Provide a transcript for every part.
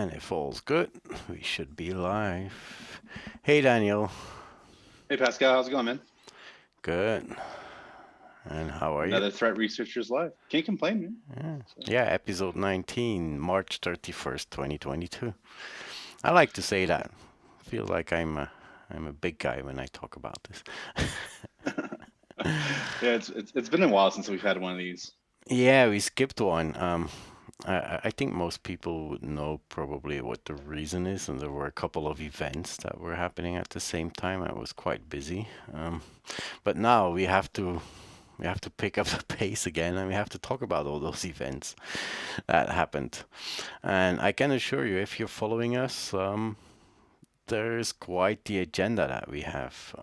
And if all's good, we should be live. Hey, Daniel. Hey Pascal, how's it going, man? Good. And how are you? Another Threat Researchers Live. Can't complain, man. Yeah, So, yeah, episode 19, March 31st, 2022. I like to say that. Feel like I'm a big guy when I talk about this. yeah, it's been a while since we've had one of these. Yeah, we skipped one. I think most people would know probably what the reason is, and there were a couple of events that were happening at the same time. I was quite busy. But now we have to pick up the pace again, and we have to talk about all those events that happened. And I can assure you, if you're following us, there's quite the agenda that we have.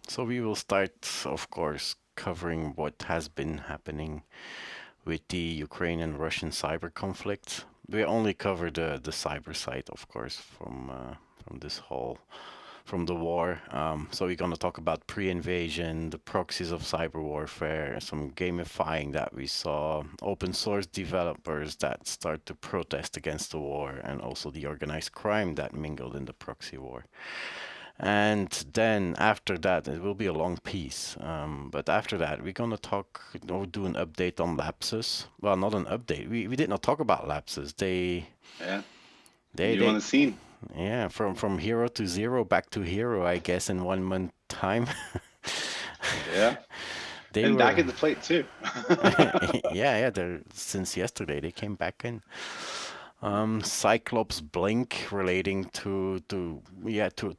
So we will start, of course, covering what has been happening with the Ukrainian-Russian cyber conflict. We only cover the cyber side, of course, from this whole from the war. So we're going to talk about pre-invasion, the proxies of cyber warfare, some gamifying that we saw, open source developers that start to protest against the war, and also the organized crime that mingled in the proxy war. And then after that, it will be a long piece. But after that, we're gonna talk or do an update on LAPSUS. Well, not an update. We did not talk about LAPSUS. Yeah, They new on they the scene. yeah, from hero to zero, back to hero, I guess, in 1 month time. Yeah, They and back were, at the plate too. yeah, they're since yesterday they came back in. Cyclops Blink relating to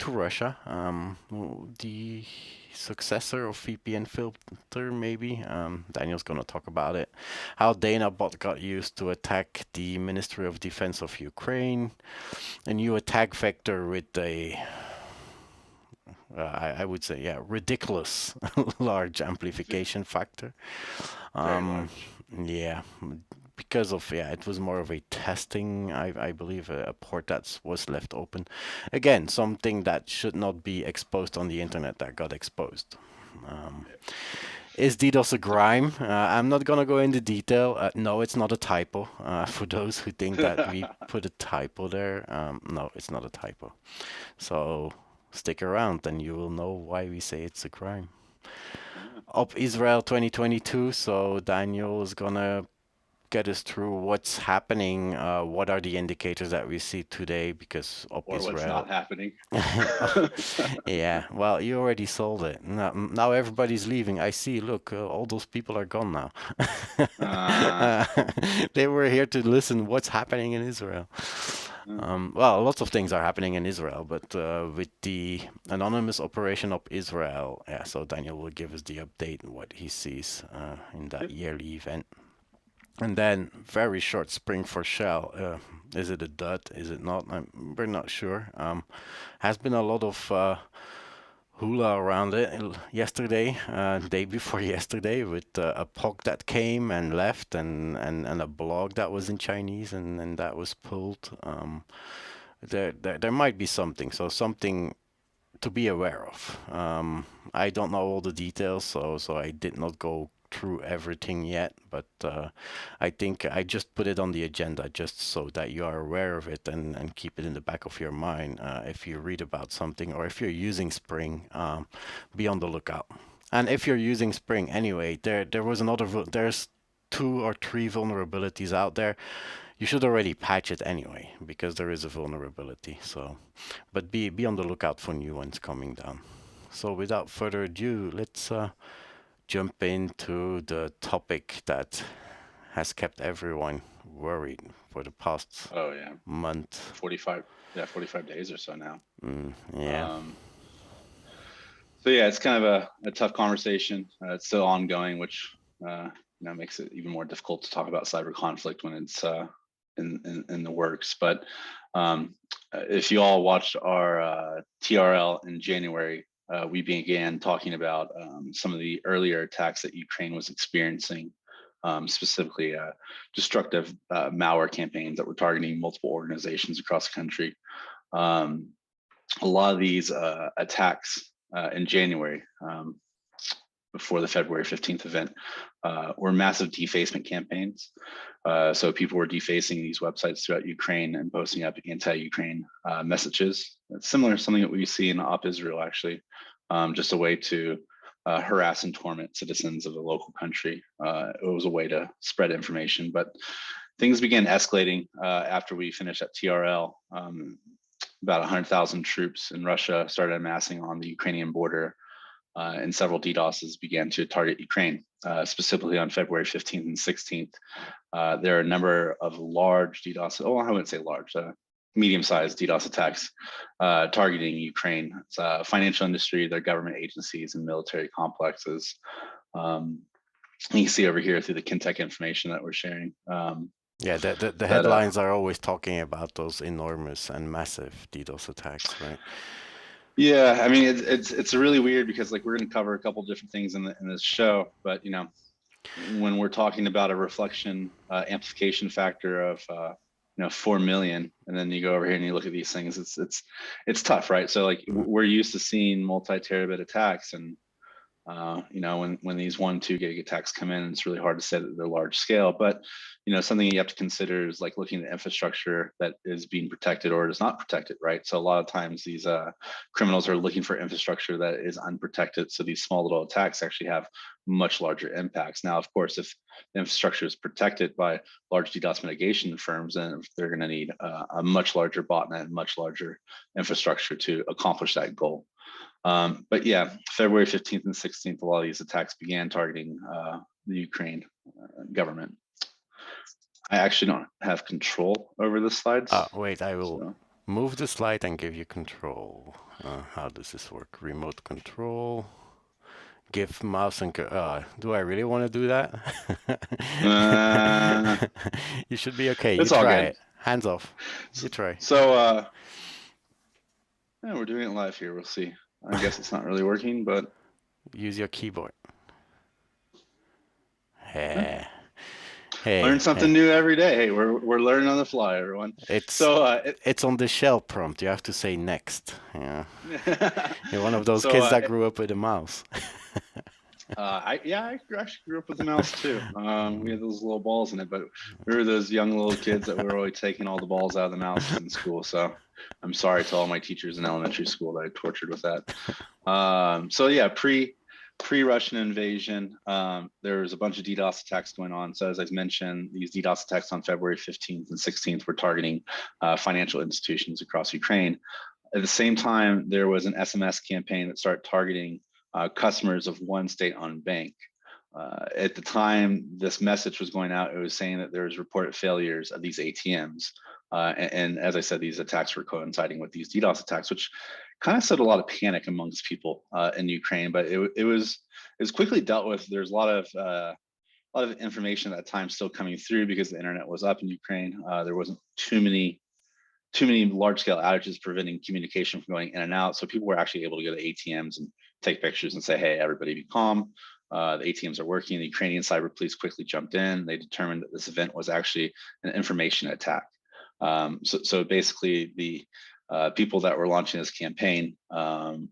Russia. The successor of VPN filter, maybe. Daniel's gonna talk about it. How DanaBot got used to attack the Ministry of Defense of Ukraine. A new attack vector with I would say, yeah, ridiculous large amplification factor. Very Um, large. yeah, because of, yeah, it was more of a testing, I believe, a port that was left open. Again, something that should not be exposed on the internet that got exposed. Um, is DDoS a grime? I'm not gonna go into detail. No, it's not a typo. For those who think that we put a typo there, no, it's not a typo. So stick around and you will know why we say it's a crime. Yeah. OpIsrael 2022. So Daniel is gonna get us through what's happening. What are the indicators that we see today? Because Or what's OpIsrael. not happening. Yeah, well, you already sold it. Now everybody's leaving. I see. Look, all those people are gone now. uh, Uh, they were here to listen what's happening in Israel. uh, Well, lots of things are happening in Israel, but with the anonymous operation of Israel, yeah, so Daniel will give us the update and what he sees in that yep. yearly event. And then very short spring for Shell. Is it a dud? Is it not? We're not sure. Has been a lot of hula around it yesterday, day before yesterday, with a POC that came and left, and a blog that was in Chinese and that was pulled. There might be something, so something to be aware of. I don't know all the details, so I did not go through everything yet, but I think I just put it on the agenda just so that you are aware of it and keep it in the back of your mind. If you read about something or if you're using Spring, be on the lookout. And if you're using Spring anyway, there's 2 or 3 vulnerabilities out there. You should already patch it anyway because there is a vulnerability. So, but be on the lookout for new ones coming down. So without further ado, let's jump into the topic that has kept everyone worried for the past Oh yeah, month. 45. Yeah, 45 days or so now. Yeah. Um, so yeah, it's kind of a tough conversation. It's still ongoing, which makes it even more difficult to talk about cyber conflict when it's in the works. But if you all watched our TRL in January, we began talking about some of the earlier attacks that Ukraine was experiencing, specifically destructive malware campaigns that were targeting multiple organizations across the country. Um, a lot of these attacks in January before the February 15th event were massive defacement campaigns. So people were defacing these websites throughout Ukraine and posting up anti-Ukraine messages. It's similar to something that we see in OpIsrael, actually, just a way to harass and torment citizens of the local country. It was a way to spread information, but things began escalating after we finished at TRL. About 100,000 troops in Russia started amassing on the Ukrainian border, and several DDoSs began to target Ukraine, specifically on February 15th and 16th. There are a number of large DDoS, I wouldn't say large, medium-sized DDoS attacks targeting Ukraine. It's financial industry, their government agencies, and military complexes. You can see over here through the Kintech information that we're sharing. Yeah, the headlines are always talking about those enormous and massive DDoS attacks, right? Yeah, I mean, it's really weird because like we're going to cover a couple different things in this show, but you know, when we're talking about a reflection amplification factor of 4 million, and then you go over here and you look at these things, it's tough, right? So like we're used to seeing multi-terabit attacks, and when these 1-2 gig attacks come in, it's really hard to say that they're large scale. But something you have to consider is like looking at infrastructure that is being protected or is not protected, right? So a lot of times these criminals are looking for infrastructure that is unprotected. So these small little attacks actually have much larger impacts. Now, of course, if the infrastructure is protected by large DDoS mitigation firms, then they're going to need a much larger botnet and much larger infrastructure to accomplish that goal. But yeah, February 15th and 16th, a lot of these attacks began targeting the Ukraine government. I actually don't have control over the slides. Wait, I will move the slide and give you control. How does this work? Remote control. Give mouse and do I really want to do that? You should be okay. You try it. Hands off. You try. So yeah, we're doing it live here. We'll see. I guess it's not really working, but use your keyboard. Hey, learn something new every day. Hey, we're learning on the fly, everyone. It's it's on the shell prompt. You have to say next. Yeah, you're one of those kids that grew up with a mouse. I actually grew up with a mouse too. We had those little balls in it, but we were those young little kids that were always taking all the balls out of the mouse in school. So I'm sorry to all my teachers in elementary school that I tortured with that. So yeah, pre-Russian invasion, there was a bunch of DDoS attacks going on. So as I mentioned, these DDoS attacks on February 15th and 16th were targeting financial institutions across Ukraine. At the same time, there was an SMS campaign that started targeting customers of one state-owned bank. At the time this message was going out, it was saying that there was reported failures of these ATMs. And as I said, these attacks were coinciding with these DDoS attacks, which kind of set a lot of panic amongst people in Ukraine. But it was quickly dealt with. There's a lot of information at that time still coming through because the internet was up in Ukraine. There wasn't too many large-scale outages preventing communication from going in and out. So people were actually able to go to ATMs and take pictures and say, hey, everybody be calm. The ATMs are working. The Ukrainian cyber police quickly jumped in. They determined that this event was actually an information attack. So basically the people that were launching this campaign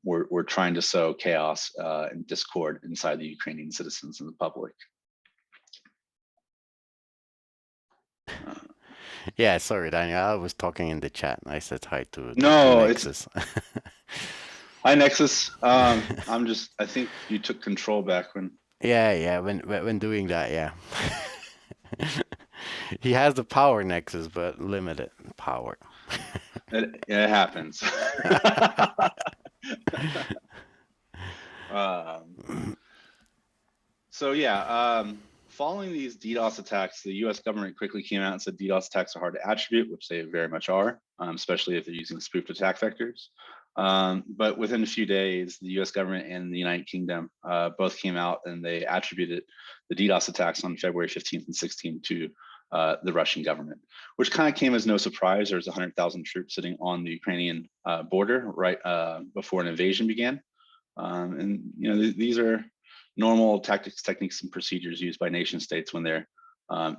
were trying to sow chaos and discord inside the Ukrainian citizens and the public. Yeah, sorry, Daniel. I was talking in the chat. I said hi to Nexus. Hi, Nexus. I think you took control back when. Yeah, when doing that, yeah. He has the power, Nexus, but limited power. It happens. So yeah, following these DDoS attacks, the U.S. government quickly came out and said DDoS attacks are hard to attribute, which they very much are, especially if they're using spoofed attack vectors. But within a few days, the U.S. government and the United Kingdom both came out and they attributed the DDoS attacks on February 15th and 16th to the Russian government, which kind of came as no surprise. There's 100,000 troops sitting on the Ukrainian border right before an invasion began. And these are normal tactics, techniques, and procedures used by nation states when they're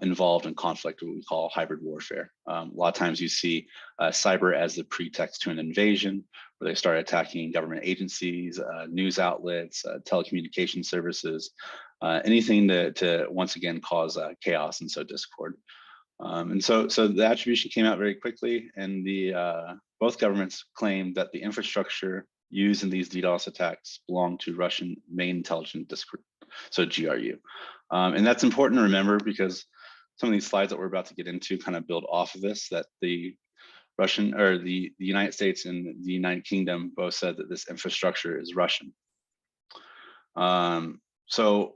involved in conflict, what we call hybrid warfare. A lot of times you see cyber as the pretext to an invasion, where they start attacking government agencies, news outlets, telecommunication services, anything to once again cause chaos and sow discord. And so the attribution came out very quickly, and both governments claimed that the infrastructure used in these DDoS attacks belong to Russian main intelligence discord, so GRU. And that's important to remember because some of these slides that we're about to get into kind of build off of this, that the Russian or the United States and the United Kingdom both said that this infrastructure is Russian. So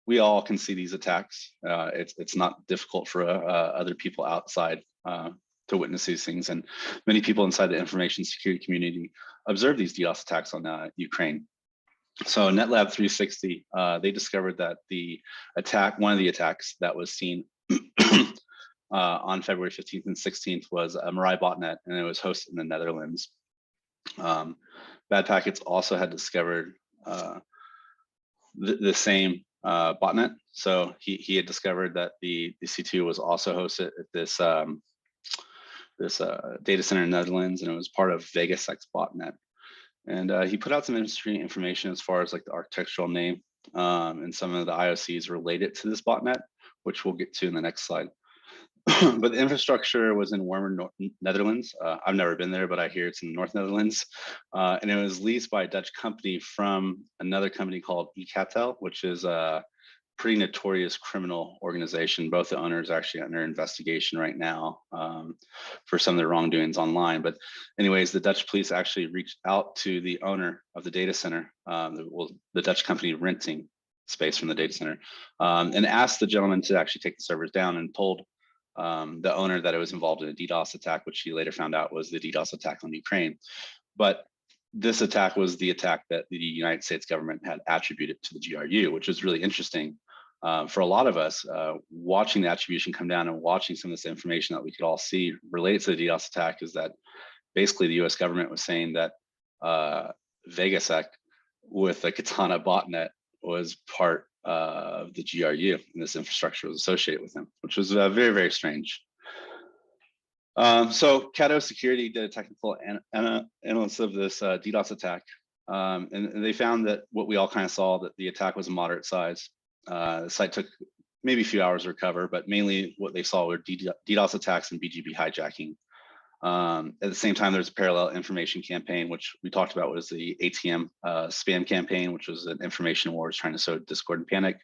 we all can see these attacks. It's not difficult for other people outside to witness these things, and many people inside the information security community observe these DDoS attacks on Ukraine. So NetLab 360, they discovered that one of the attacks that was seen on February 15th and 16th was a Mirai botnet, and it was hosted in the Netherlands. Bad Packets also had discovered the same botnet. So he had discovered that the C2 was also hosted at this data center in the Netherlands, and it was part of VegaSec's botnet. And he put out some interesting information as far as like the architectural name and some of the IOCs related to this botnet, which we'll get to in the next slide. But the infrastructure was in Wormer, Netherlands. I've never been there, but I hear it's in the North Netherlands. And it was leased by a Dutch company from another company called eCatel, which is a pretty notorious criminal organization. Both the owners are actually under investigation right now for some of their wrongdoings online. But anyways, the Dutch police actually reached out to the owner of the data center, the Dutch company renting space from the data center, and asked the gentleman to actually take the servers down, and told the owner that it was involved in a DDoS attack, which he later found out was the DDoS attack on Ukraine. But this attack was the attack that the United States government had attributed to the GRU, which was really interesting for a lot of us watching the attribution come down and watching some of this information that we could all see related to the DDoS attack, is that basically the US government was saying that VegaSec with the Katana botnet was part of the GRU, and this infrastructure was associated with them, which was very, very strange. So Cato Security did a technical analysis of this DDoS attack, and they found that what we all kind of saw, that the attack was a moderate size. The site took maybe a few hours to recover, but mainly what they saw were DDoS attacks and BGP hijacking. At the same time, there's a parallel information campaign, which we talked about was the ATM spam campaign, which was an information war trying to sow discord and panic.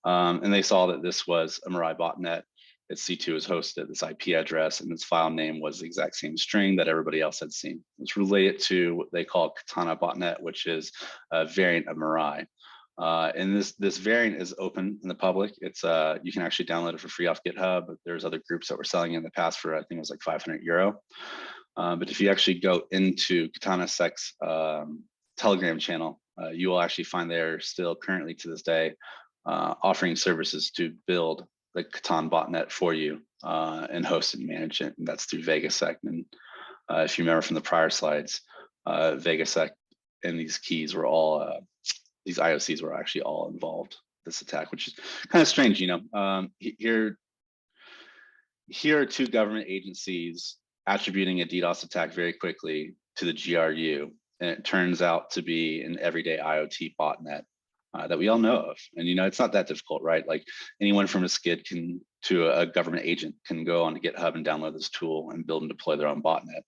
And they saw that this was a Mirai botnet. Its C2 is hosted, this IP address, and its file name was the exact same string that everybody else had seen. It's related to what they call Katana botnet, which is a variant of Mirai. And this variant is open in the public. It's you can actually download it for free off GitHub. There's other groups that were selling it in the past for, I think it was like 500 euro. But if you actually go into Katana Sec's Telegram channel, you will actually find they're still currently to this day offering services to build the Katana botnet for you and host and manage it. And that's through VegaSec. And if you remember from the prior slides, VegaSec and these keys were all these IOCs were actually all involved in this attack, which is kind of strange, you know. Here are two government agencies attributing a DDoS attack very quickly to the GRU, and it turns out to be an everyday IoT botnet that we all know of. And you know, it's not that difficult, right? Like anyone from a skid to a government agent can go on to GitHub and download this tool and build and deploy their own botnet.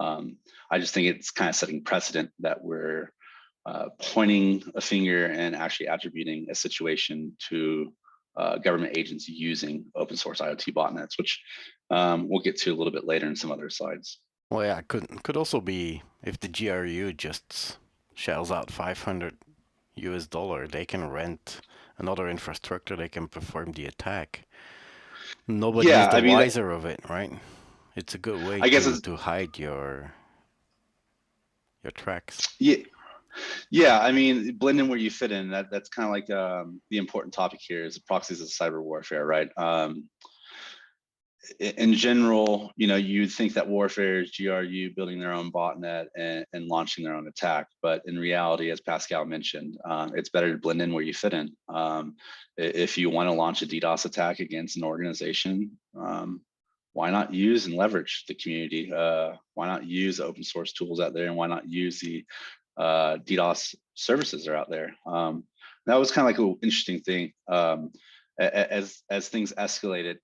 I just think it's kind of setting precedent that we're pointing a finger and actually attributing a situation to government agents using open source IoT botnets, which we'll get to a little bit later in some other slides. Well, yeah, could also be if the GRU just shells out $500 US, they can rent another infrastructure, they can perform the attack. Nobody is the wiser of it, right? It's a good way to hide your tracks. Yeah, I mean, blend in where you fit in. That's kind of like the important topic here is proxies of cyber warfare, right? in general, you'd think that warfare is GRU building their own botnet and launching their own attack. But in reality, as Pascal mentioned, it's better to blend in where you fit in. If you want to launch a DDoS attack against an organization, why not use and leverage the community? Why not use the open source tools out there, and why not use the DDoS services that are out there? That was kind of like an interesting thing. As things escalated,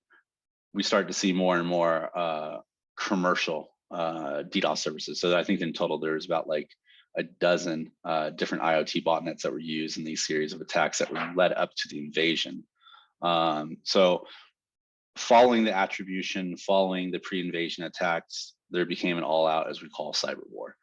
we started to see more and more commercial DDoS services. So I think in total there's about like a dozen different IoT botnets that were used in these series of attacks that were led up to the invasion. So following the attribution, following the pre-invasion attacks, there became an all-out, as we call, cyber war.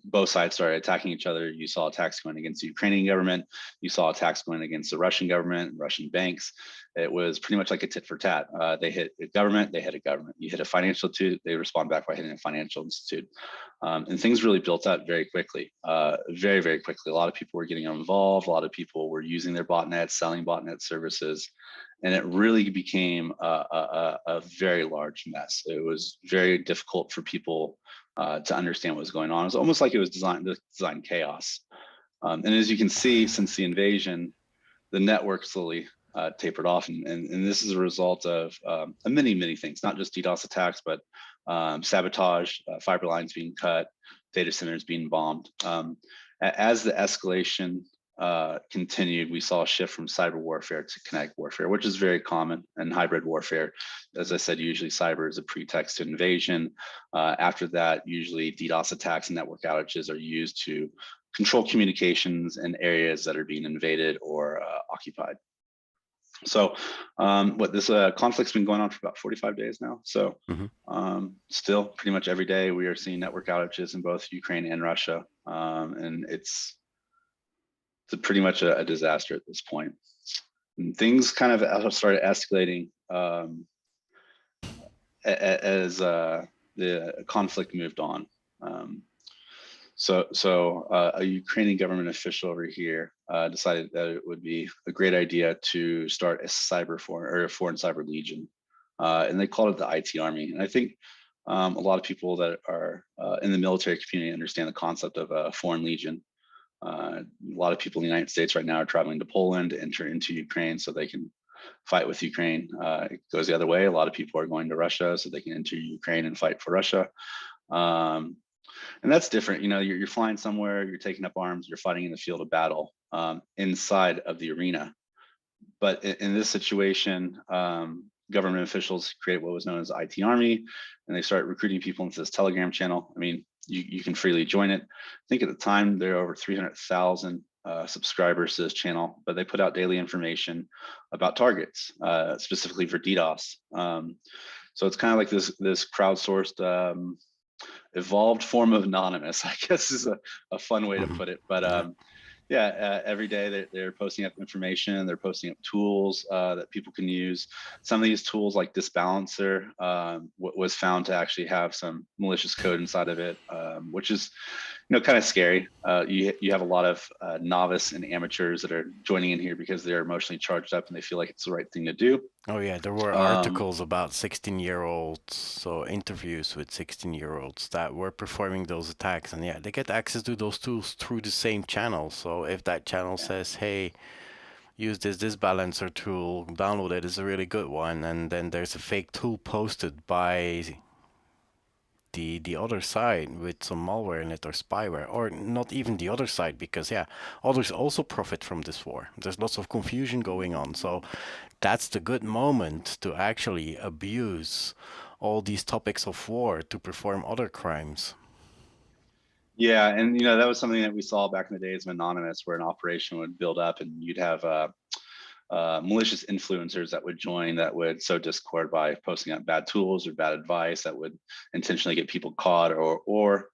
Both sides started attacking each other. You saw attacks going against the Ukrainian government. You saw attacks going against the Russian government, Russian banks. It was pretty much like a tit for tat. They hit a government, they hit a government. You hit a financial institute, they respond back by hitting a financial institute. And things really built up very quickly, very, very quickly. A lot of people were getting involved. A lot of people were using their botnets, selling botnet services. And it really became a very large mess. It was very difficult for people to understand what was going on. It was almost like it was designed to design chaos. And as you can see, since the invasion, the network slowly tapered off. And this is a result of many things, not just DDoS attacks, but sabotage, fiber lines being cut, data centers being bombed. As the escalation continued, we saw a shift from cyber warfare to kinetic warfare, which is very common in hybrid warfare. As I said, usually cyber is a pretext to invasion. After that, usually DDoS attacks and network outages are used to control communications in areas that are being invaded or occupied. So this conflict's been going on for about 45 days now. So still pretty much every day we are seeing network outages in both Ukraine and Russia. And it's pretty much a disaster at this point. And things kind of started escalating as the conflict moved on. So a Ukrainian government official over here decided that it would be a great idea to start a foreign cyber legion, and they called it the IT Army. And I think a lot of people that are in the military community understand the concept of a foreign legion. A lot of people in the United States right now are traveling to Poland to enter into Ukraine so they can fight with Ukraine. It goes the other way. A lot of people are going to Russia so they can enter Ukraine and fight for Russia. And that's different. You're flying somewhere, you're taking up arms, you're fighting in the field of battle inside of the arena. But in this situation, government officials create what was known as IT Army, and they start recruiting people into this Telegram channel. I mean, you can freely join it. I think at the time there are over 300,000 subscribers to this channel, but they put out daily information about targets, specifically for DDoS. So it's kind of like this crowdsourced, evolved form of anonymous, I guess is a fun way to put it. But every day they're posting up information, they're posting up tools that people can use. Some of these tools like Disbalancer was found to actually have some malicious code inside of it, which is kind of scary. You have a lot of novice and amateurs that are joining in here because they're emotionally charged up and they feel like it's the right thing to do. Oh yeah, there were articles about 16-year-olds, so interviews with 16-year-olds that were performing those attacks, and yeah, they get access to those tools through the same channel. So if that channel says, hey, use this balancer tool, download it, it's a really good one, and then there's a fake tool posted by the other side with some malware in it or spyware, or not even the other side, because yeah, others also profit from this war. There's lots of confusion going on, so that's the good moment to actually abuse all these topics of war to perform other crimes. Yeah, and that was something that we saw back in the days of Anonymous, where an operation would build up and you'd have malicious influencers that would join, that would sow discord by posting up bad tools or bad advice that would intentionally get people caught or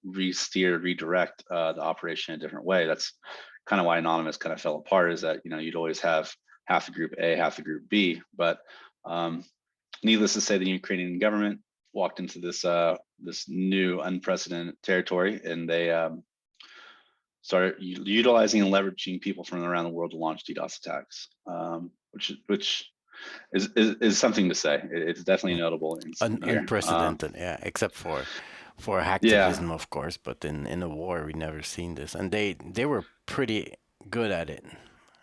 redirect the operation in a different way. That's kind of why Anonymous kind of fell apart, is that you'd always have half the group A, half the group B. But needless to say, the Ukrainian government walked into this new unprecedented territory, and they started utilizing and leveraging people from around the world to launch DDoS attacks, which is something to say. It's definitely notable in here. Unprecedented, yeah, except for Yeah, hacktivism, of course, but in a war we never seen this, and they were pretty good at it,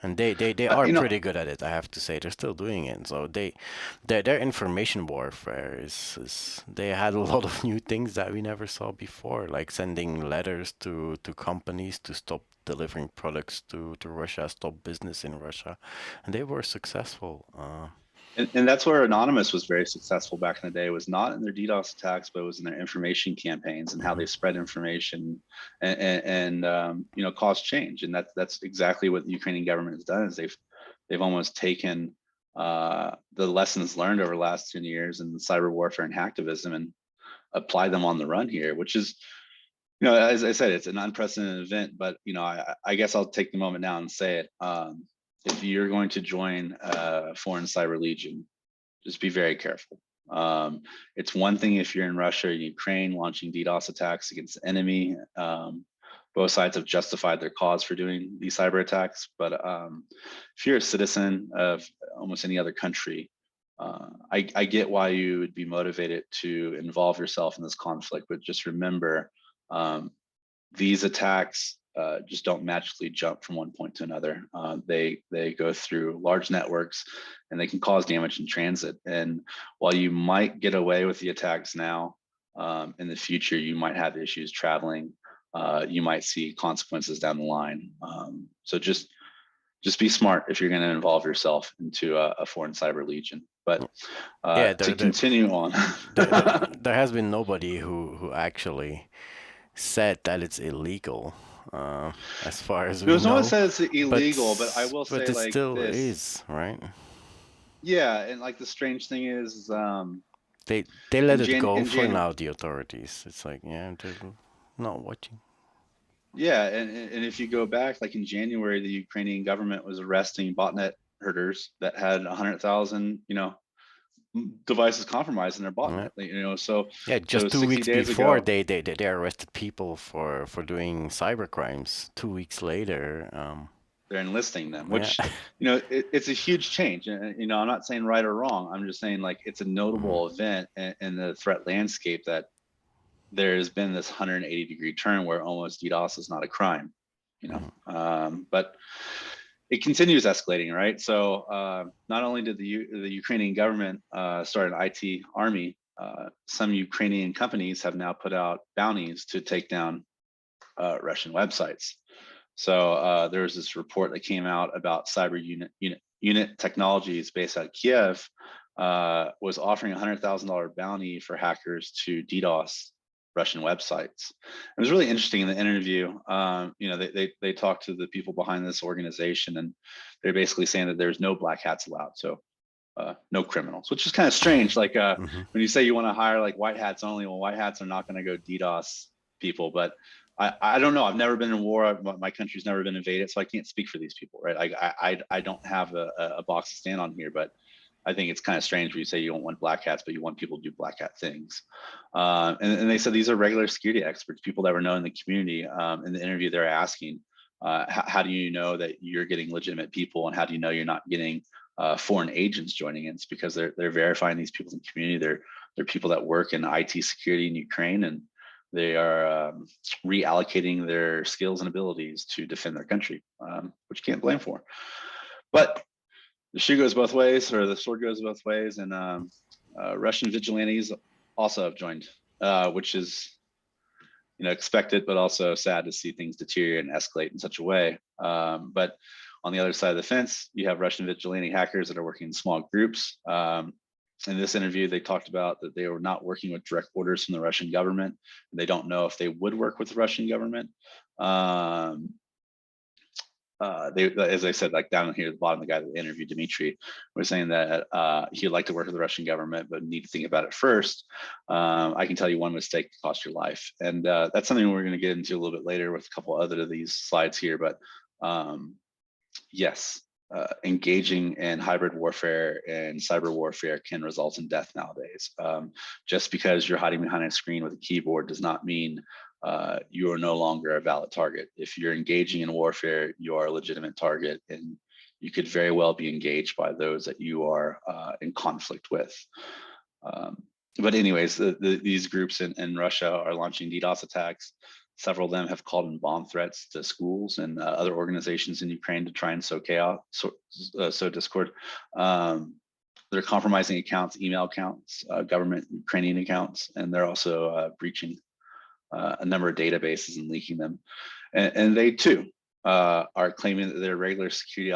and they are you know, pretty good at it. I have to say they're still doing it. So their information warfare is they had a lot of new things that we never saw before, like sending letters to companies to stop delivering products to Russia, stop business in Russia, and they were successful. and that's where Anonymous was very successful back in the day, was not in their DDoS attacks, but it was in their information campaigns and how they spread information and you know, caused change. And that's exactly what the Ukrainian government has done, is they've almost taken the lessons learned over the last 10 years in cyber warfare and hacktivism and applied them on the run here, which is, you know, as I said, it's an unprecedented event. But you know, I guess I'll take the moment now and say it. If you're going to join a foreign cyber legion, just be very careful. It's one thing if you're in Russia or Ukraine launching DDoS attacks against the enemy. Both sides have justified their cause for doing these cyber attacks. But if you're a citizen of almost any other country, I get why you would be motivated to involve yourself in this conflict. But just remember, these attacks just don't magically jump from one point to another. They go through large networks, and they can cause damage in transit. And while you might get away with the attacks now, in the future you might have issues traveling. You might see consequences down the line. So just be smart if you're going to involve yourself into a foreign cyber legion. But Yeah, to continue on, there has been nobody who actually said that it's illegal, as far as we there's no one know. says it's illegal, but I will say, But it like, still this. is, right? Yeah, and like the strange thing is, They let it go in for January. now, the authorities. It's like, yeah, they're not watching. Yeah, and if you go back, like in January, the Ukrainian government was arresting botnet herders that had 100,000, you know, devices compromised in their Yeah, botnet. You know, so yeah. Just 2 60 weeks days before, ago, they arrested people for doing cyber crimes. 2 weeks later, they're enlisting them, yeah. which, you know, it's a huge change. And you know, I'm not saying right or wrong. I'm just saying, like, it's a notable event in the threat landscape that there's been this 180-degree turn where almost DDoS is not a crime, you know. But it continues escalating, right? So not only did the Ukrainian government start an IT army, some Ukrainian companies have now put out bounties to take down Russian websites. So there was this report that came out about cyber unit technologies based out of Kiev, was offering $100,000 bounty for hackers to DDoS Russian websites. It was really interesting in the interview. You know, they talked to the people behind this organization, and they're basically saying that there's no black hats allowed. So no criminals, which is kind of strange. Like when you say you want to hire like white hats only, well, white hats are not going to go DDoS people. But I don't know. I've never been in war. My country's never been invaded, so I can't speak for these people, right? I don't have a box to stand on here, but I think it's kind of strange when you say you don't want black hats, but you want people to do black hat things. And they said these are regular security experts, people that were known in the community. In the interview, they're asking, how do you know that you're getting legitimate people, and how do you know you're not getting foreign agents joining in? It's because they're verifying these people in the community. They're people that work in IT security in Ukraine, and they are reallocating their skills and abilities to defend their country, which you can't blame for. But the shoe goes both ways, or the sword goes both ways, and Russian vigilantes also have joined, which is, you know, expected, but also sad to see things deteriorate and escalate in such a way. But on the other side of the fence, you have Russian vigilante hackers that are working in small groups. In this interview, they talked about that they were not working with direct orders from the Russian government. They don't know if they would work with the Russian government. They, as I said, like down here at the bottom, the guy that interviewed Dmitry was saying that he'd like to work with the Russian government, but need to think about it first. I can tell you one mistake could cost your life, and that's something we're going to get into a little bit later with a couple other of these slides here. But yes, engaging in hybrid warfare and cyber warfare can result in death nowadays. Just because you're hiding behind a screen with a keyboard does not mean you are no longer a valid target. If you're engaging in warfare, you are a legitimate target, and you could very well be engaged by those that you are in conflict with. But anyways, these groups in Russia are launching DDoS attacks. Several of them have called in bomb threats to schools and other organizations in Ukraine to try and sow chaos, sow discord. They're compromising accounts, email accounts, government Ukrainian accounts, and they're also breaching a number of databases and leaking them. And they too are claiming that they're regular security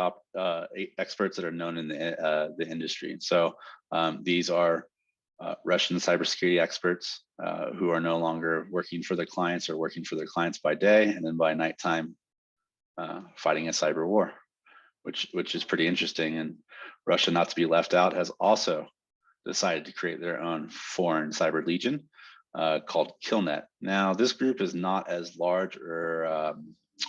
experts that are known in the industry. And so these are Russian cybersecurity experts who are no longer working for their clients or working for their clients by day, and then by nighttime fighting a cyber war, which is pretty interesting. And Russia, not to be left out, has also decided to create their own foreign cyber legion called KillNet. Now, this group is not as large or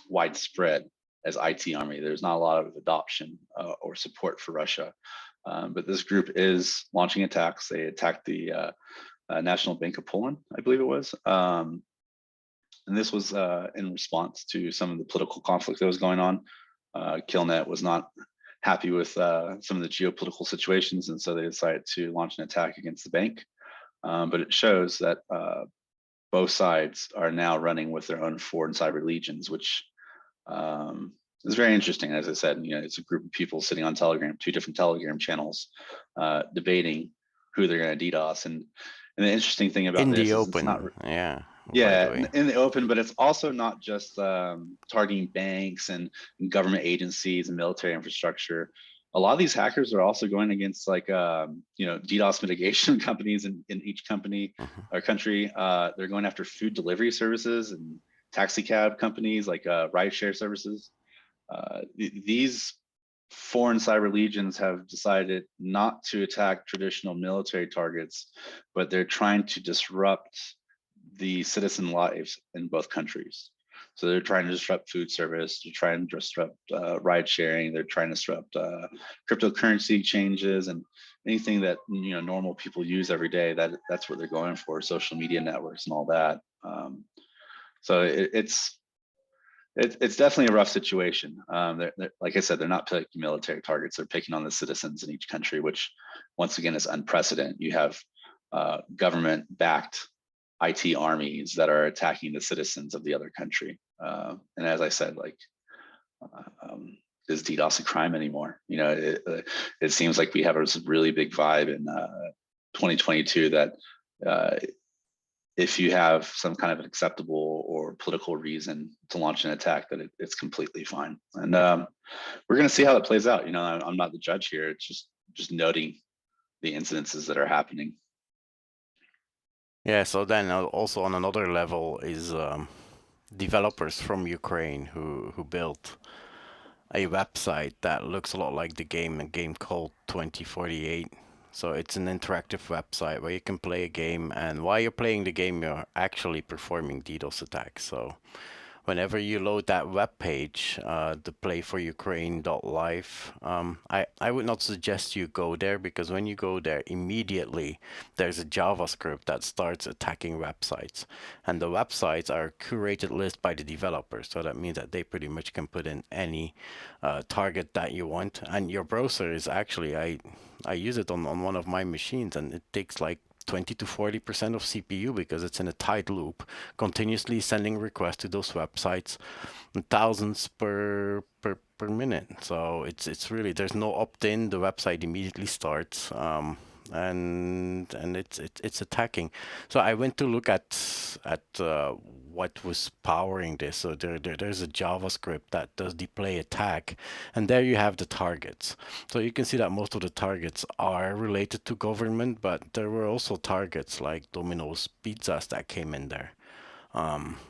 widespread as IT Army. There's not a lot of adoption or support for Russia. But this group is launching attacks. They attacked the National Bank of Poland, I believe it was. And this was in response to some of the political conflict that was going on. KillNet was not happy with some of the geopolitical situations, and so they decided to launch an attack against the bank. But it shows that both sides are now running with their own foreign cyber legions, which is very interesting. As I said, it's a group of people sitting on Telegram, 2 different Telegram channels, debating who they're going to DDoS. And the interesting thing about in this the is open, it's not, yeah, in the open, but it's also not just targeting banks and government agencies and military infrastructure. A lot of these hackers are also going against like DDoS mitigation companies in each company or country. They're going after food delivery services and taxi cab companies like rideshare services. These foreign cyber legions have decided not to attack traditional military targets, but they're trying to disrupt the citizen lives in both countries. So they're trying to disrupt food service, they're trying to disrupt ride sharing, they're trying to disrupt cryptocurrency changes and anything that normal people use every day. That's what they're going for, social media networks and all that. So it's definitely a rough situation. They're, like I said, they're not picking military targets, they're picking on the citizens in each country, which once again is unprecedented. You have government-backed IT armies that are attacking the citizens of the other country. And as I said, like, is DDoS a crime anymore? It seems like we have a really big vibe in 2022 that if you have some kind of an acceptable or political reason to launch an attack, that it's completely fine. And we're going to see how it plays out. I'm not the judge here. It's just noting the incidences that are happening. Yeah, so then also on another level is developers from Ukraine who built a website that looks a lot like a game called 2048. So it's an interactive website where you can play a game, and while you're playing the game, you're actually performing DDoS attacks. So whenever you load that web page, the playforukraine.live, I would not suggest you go there, because when you go there, immediately there's a JavaScript that starts attacking websites. And the websites are a curated list by the developers. So that means that they pretty much can put in any target that you want. And your browser is actually, I use it on one of my machines, and it takes like 20 to 40% of CPU because it's in a tight loop, continuously sending requests to those websites, thousands per minute. So it's really, there's no opt-in. The website immediately starts, and it's attacking. So I went to look at what was powering this. So there's a JavaScript that does deploy attack, and there you have the targets. So you can see that most of the targets are related to government, but there were also targets like Domino's Pizzas that came in there,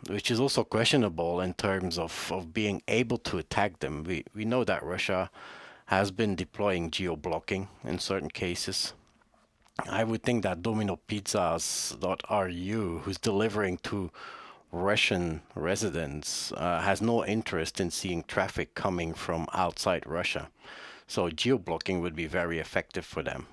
which is also questionable in terms of being able to attack them. We know that Russia has been deploying geo-blocking in certain cases. I would think that DominoPizzas.ru, who's delivering to Russian residents, has no interest in seeing traffic coming from outside Russia. So geo-blocking would be very effective for them.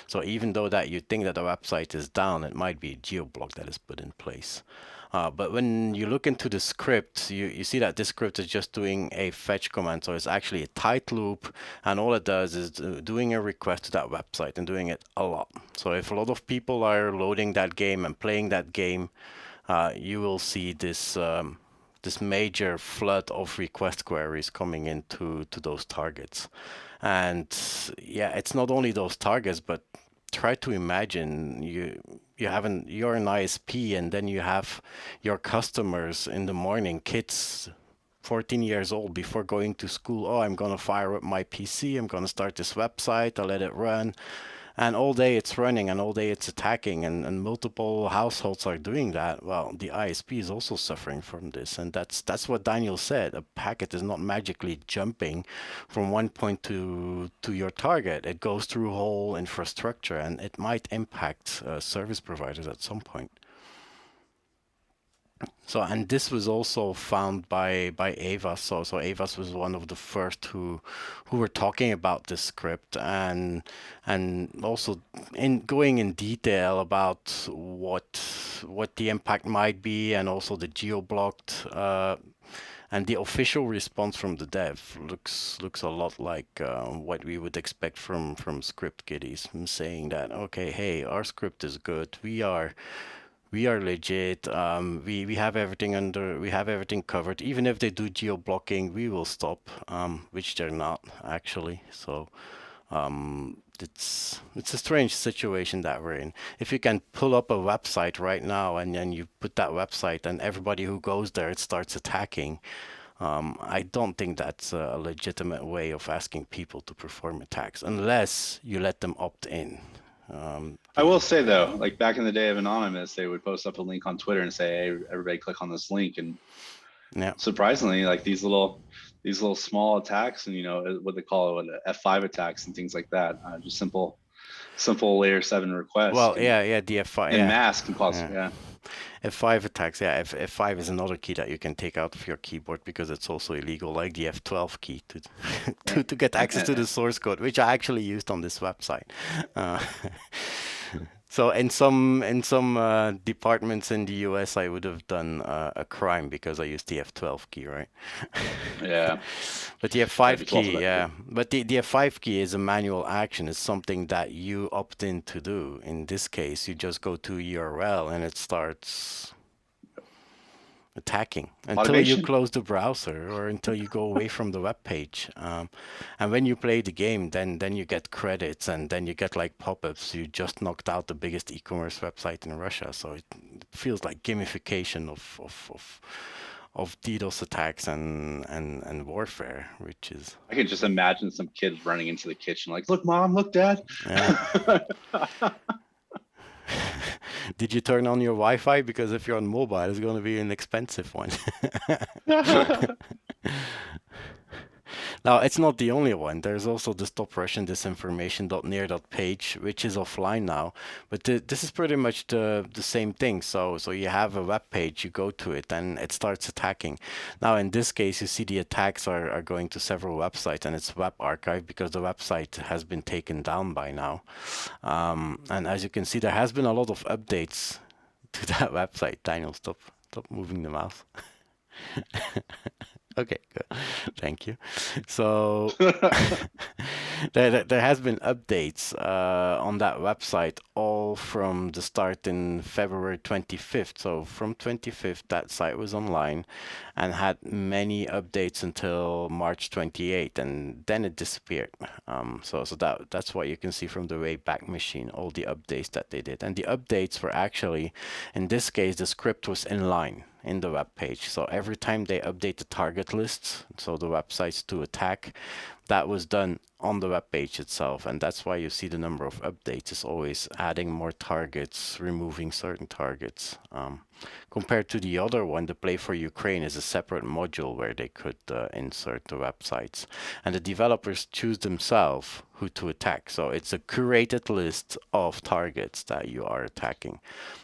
So even though that you think that the website is down, it might be a geo-block that is put in place. But when you look into the script, you see that this script is just doing a fetch command. So it's actually a tight loop, and all it does is doing a request to that website and doing it a lot. So if a lot of people are loading that game and playing that game, you will see this this major flood of request queries coming into those targets. And yeah, it's not only those targets, but try to imagine you're an ISP, and then you have your customers in the morning, kids 14 years old, before going to school. Oh, I'm gonna fire up my PC, I'm gonna start this website, I'll let it run. And all day it's running, and all day it's attacking, and multiple households are doing that. Well, the ISP is also suffering from this, and that's what Daniel said. A packet is not magically jumping from one point to your target. It goes through whole infrastructure, and it might impact service providers at some point. So, and this was also found by Avas. So Avas was one of the first who were talking about this script, and also in going in detail about what the impact might be, and also the geo-blocked and the official response from the dev looks a lot like what we would expect from script kiddies, saying that, okay, hey, our script is good. We are legit. We have everything we have everything covered. Even if they do geo blocking, we will stop. Which they're not actually. So it's a strange situation that we're in. If you can pull up a website right now, and then you put that website, and everybody who goes there, it starts attacking. I don't think that's a legitimate way of asking people to perform attacks, unless you let them opt in. I will say though, like back in the day of Anonymous, they would post up a link on Twitter and say, "Hey, everybody click on this link." And Yeah. surprisingly, like these little small attacks, and what they call it, F5 attacks and things like that, just simple layer 7 requests. Well, yeah, the F5 and mask can cause F5 attacks. Yeah, F5 is another key that you can take out of your keyboard, because it's also illegal, like the F12 key to get access to the source code, which I actually used on this website. So in some departments in the US, I would have done a crime because I used the F12 key, right? Yeah. But the F5 key, yeah. But the F5 key is a manual action. It's something that you opt in to do. In this case, you just go to URL and it starts attacking until you close the browser, or until you go away from the web page. And when you play the game, then you get credits, and then you get like pop-ups. You just knocked out the biggest e-commerce website in Russia. So it feels like gamification of DDoS attacks and warfare, which is... I can just imagine some kids running into the kitchen like, "Look, Mom, look, Dad." Yeah. Did you turn on your Wi-Fi? Because if you're on mobile, it's going to be an expensive one. Now, it's not the only one. There's also the Stop Russian Disinformation.near.page, which is offline now. But this is pretty much the same thing. So you have a web page, you go to it, and it starts attacking. Now, in this case, you see the attacks are going to several websites, and it's web archive because the website has been taken down by now. And as you can see, there has been a lot of updates to that website. Daniel, stop moving the mouse. Okay, good. Thank you. So there has been updates on that website, all from the start in February 25th. So from 25th, that site was online and had many updates until March 28th, and then it disappeared. So that's what you can see from the Wayback Machine, all the updates that they did. And the updates were actually, in this case, the script was inline in the web page. So every time they update the target lists, so the websites to attack, that was done on the web page itself. And that's why you see the number of updates is always adding more targets, removing certain targets. Compared to the other one, the Play for Ukraine is a separate module where they could insert the websites. And the developers choose themselves who to attack. So it's a curated list of targets that you are attacking.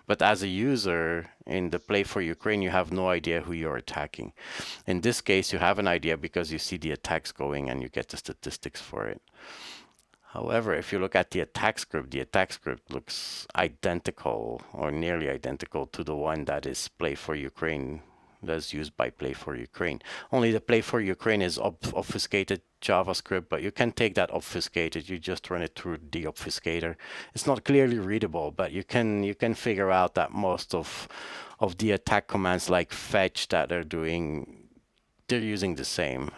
But as a user in the Play for Ukraine, you have no idea who you're attacking. In this case, you have an idea because you see the attacks going and you get the statistics for it. However, if you look at the attack script looks identical or nearly identical to the one that is Play for Ukraine, that's used by Play for Ukraine. Only the Play for Ukraine is obfuscated JavaScript, but you can take that obfuscated, you just run it through the obfuscator. It's not clearly readable, but you can figure out that most of the attack commands like fetch that they're doing, they're using the same.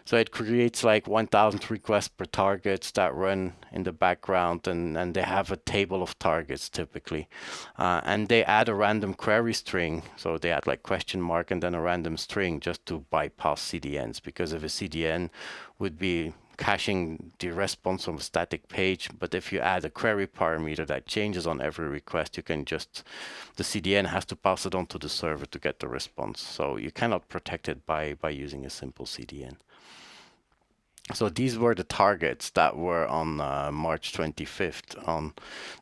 So it creates like 1,000 requests per targets that run in the background, and they have a table of targets typically. And they add a random query string. So they add like question mark and then a random string just to bypass CDNs, because if a CDN would be caching the response from a static page, but if you add a query parameter that changes on every request, you can just, the CDN has to pass it on to the server to get the response. So you cannot protect it by using a simple CDN. So these were the targets that were on March 25th on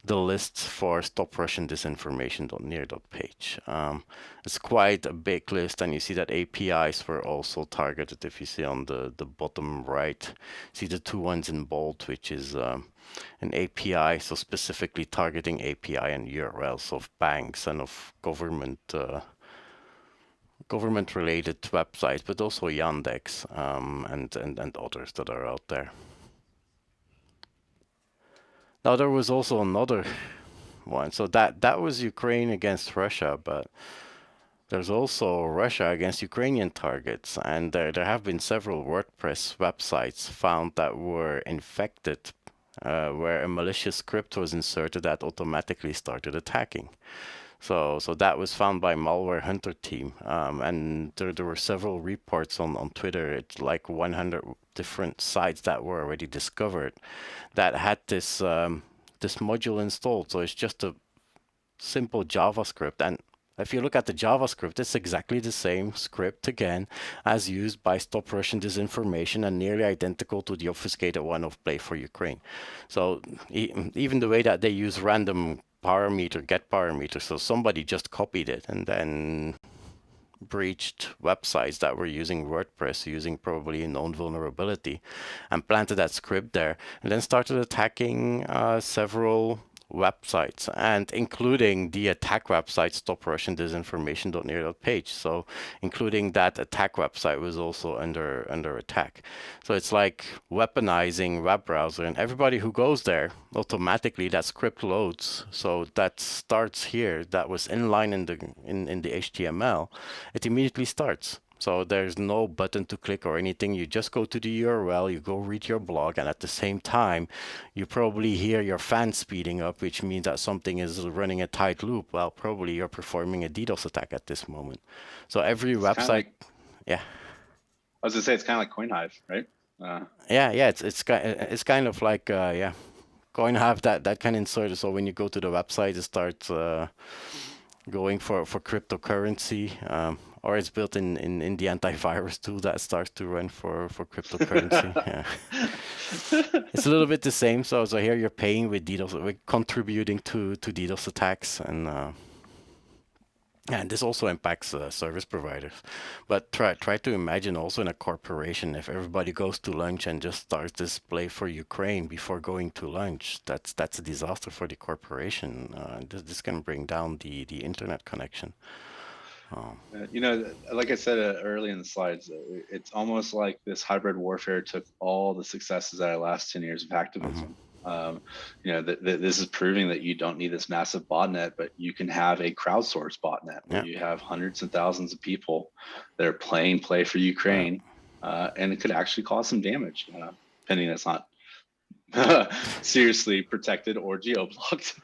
the lists for Stop Russian Disinformation.near.page. It's quite a big list, and you see that APIs were also targeted. If you see on the bottom right, see the two ones in bold, which is an API, so specifically targeting API and URLs of banks and of government-related websites, but also Yandex and others that are out there. Now there was also another one, so that was Ukraine against Russia, but there's also Russia against Ukrainian targets, and there have been several WordPress websites found that were infected, where a malicious script was inserted that automatically started attacking. So that was found by Malware Hunter team, and there were several reports on Twitter. It's like 100 different sites that were already discovered that had this this module installed. So it's just a simple JavaScript, and if you look at the JavaScript, it's exactly the same script again as used by Stop Russian Disinformation and nearly identical to the obfuscated one of Play for Ukraine. So even the way that they use random get parameter, so somebody just copied it and then breached websites that were using WordPress, using probably a known vulnerability, and planted that script there, and then started attacking several websites, and including the attack website Stop Russian Disinformation.near.page. So including that attack website was also under attack. So it's like weaponizing web browser, and everybody who goes there, automatically that script loads. So that starts here, that was inline in the HTML, it immediately starts. So there's no button to click or anything. You just go to the URL, you go read your blog, and at the same time, you probably hear your fan speeding up, which means that something is running a tight loop. Well, probably you're performing a DDoS attack at this moment. So every website, yeah. I was gonna say it's kind of like CoinHive, right? Yeah, it's kind of like yeah, CoinHive that can insert. So when you go to the website, it starts going for cryptocurrency. Or it's built in the antivirus tool that starts to run for cryptocurrency. Yeah. It's a little bit the same. So here you're paying with DDoS, we're contributing to DDoS attacks, and this also impacts service providers. But try to imagine also in a corporation, if everybody goes to lunch and just starts this Play for Ukraine before going to lunch, that's a disaster for the corporation. This can bring down the internet connection. You know, like I said early in the slides, it's almost like this hybrid warfare took all the successes of our last 10 years of hacktivism. You know, this is proving that you don't need this massive botnet, but you can have a crowdsourced botnet where you have hundreds and thousands of people that are playing Play for Ukraine, and it could actually cause some damage, depending it's not seriously protected or geo-blocked.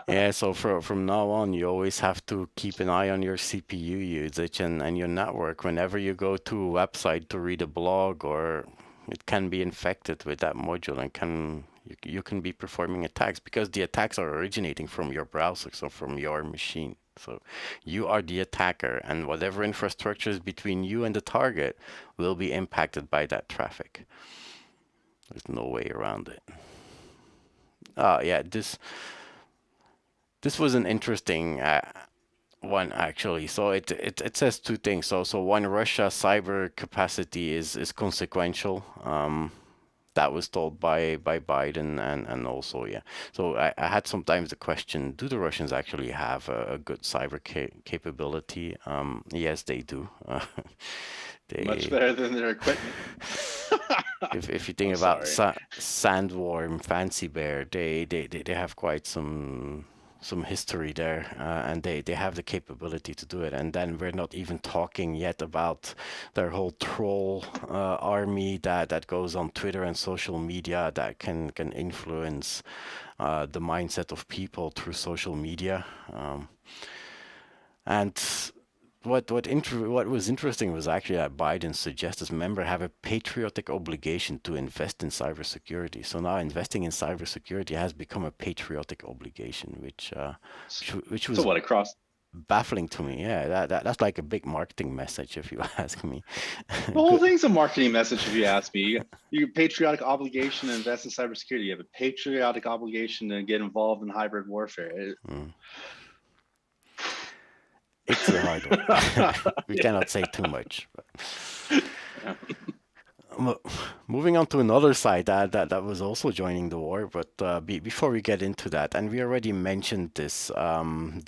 Yeah, so from now on, you always have to keep an eye on your CPU usage and your network. Whenever you go to a website to read a blog, or it can be infected with that module, and you can be performing attacks, because the attacks are originating from your browser, so from your machine. So you are the attacker, and whatever infrastructure is between you and the target will be impacted by that traffic. There's no way around it. Yeah, this was an interesting one, actually. So it says two things. So one, Russia cyber capacity is consequential. that was told by Biden, and also, yeah. So I had sometimes the question: do the Russians actually have a good cyber capability? Yes, they do. Much They, better than their equipment. if you think I'm about sorry. Sandworm, Fancy Bear, they have quite some history there, and they have the capability to do it. And then we're not even talking yet about their whole troll army that goes on Twitter and social media that can influence the mindset of people through social media. And what was interesting was actually that Biden suggested members have a patriotic obligation to invest in cybersecurity. So now investing in cybersecurity has become a patriotic obligation, which So was what, across baffling to me. Yeah, that's like a big marketing message, if you ask me. the whole Good. thing's a marketing message, if you ask me. You have patriotic obligation to invest in cybersecurity. You have a patriotic obligation to get involved in hybrid warfare. Mm. It's a hard one. We cannot say too much. Yeah. Moving on to another side that was also joining the war, but before we get into that, and we already mentioned this, one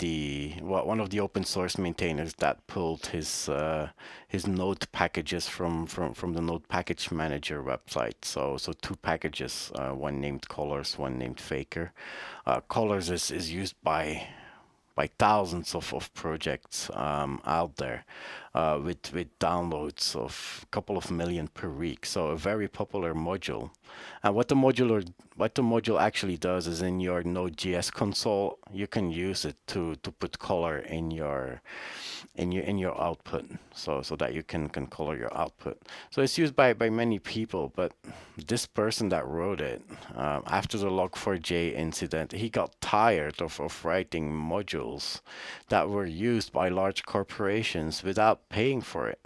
of the open source maintainers that pulled his node packages from the node package manager website. So two packages, one named Colors, one named Faker. Colors is used by thousands of projects out there, with downloads of a couple of million per week. So a very popular module. And what the module actually does is, in your Node.js console, you can use it to put color in your output, so that you can color your output. So it's used by many people, but this person that wrote it, after the Log4j incident, he got tired of writing modules that were used by large corporations without paying for it,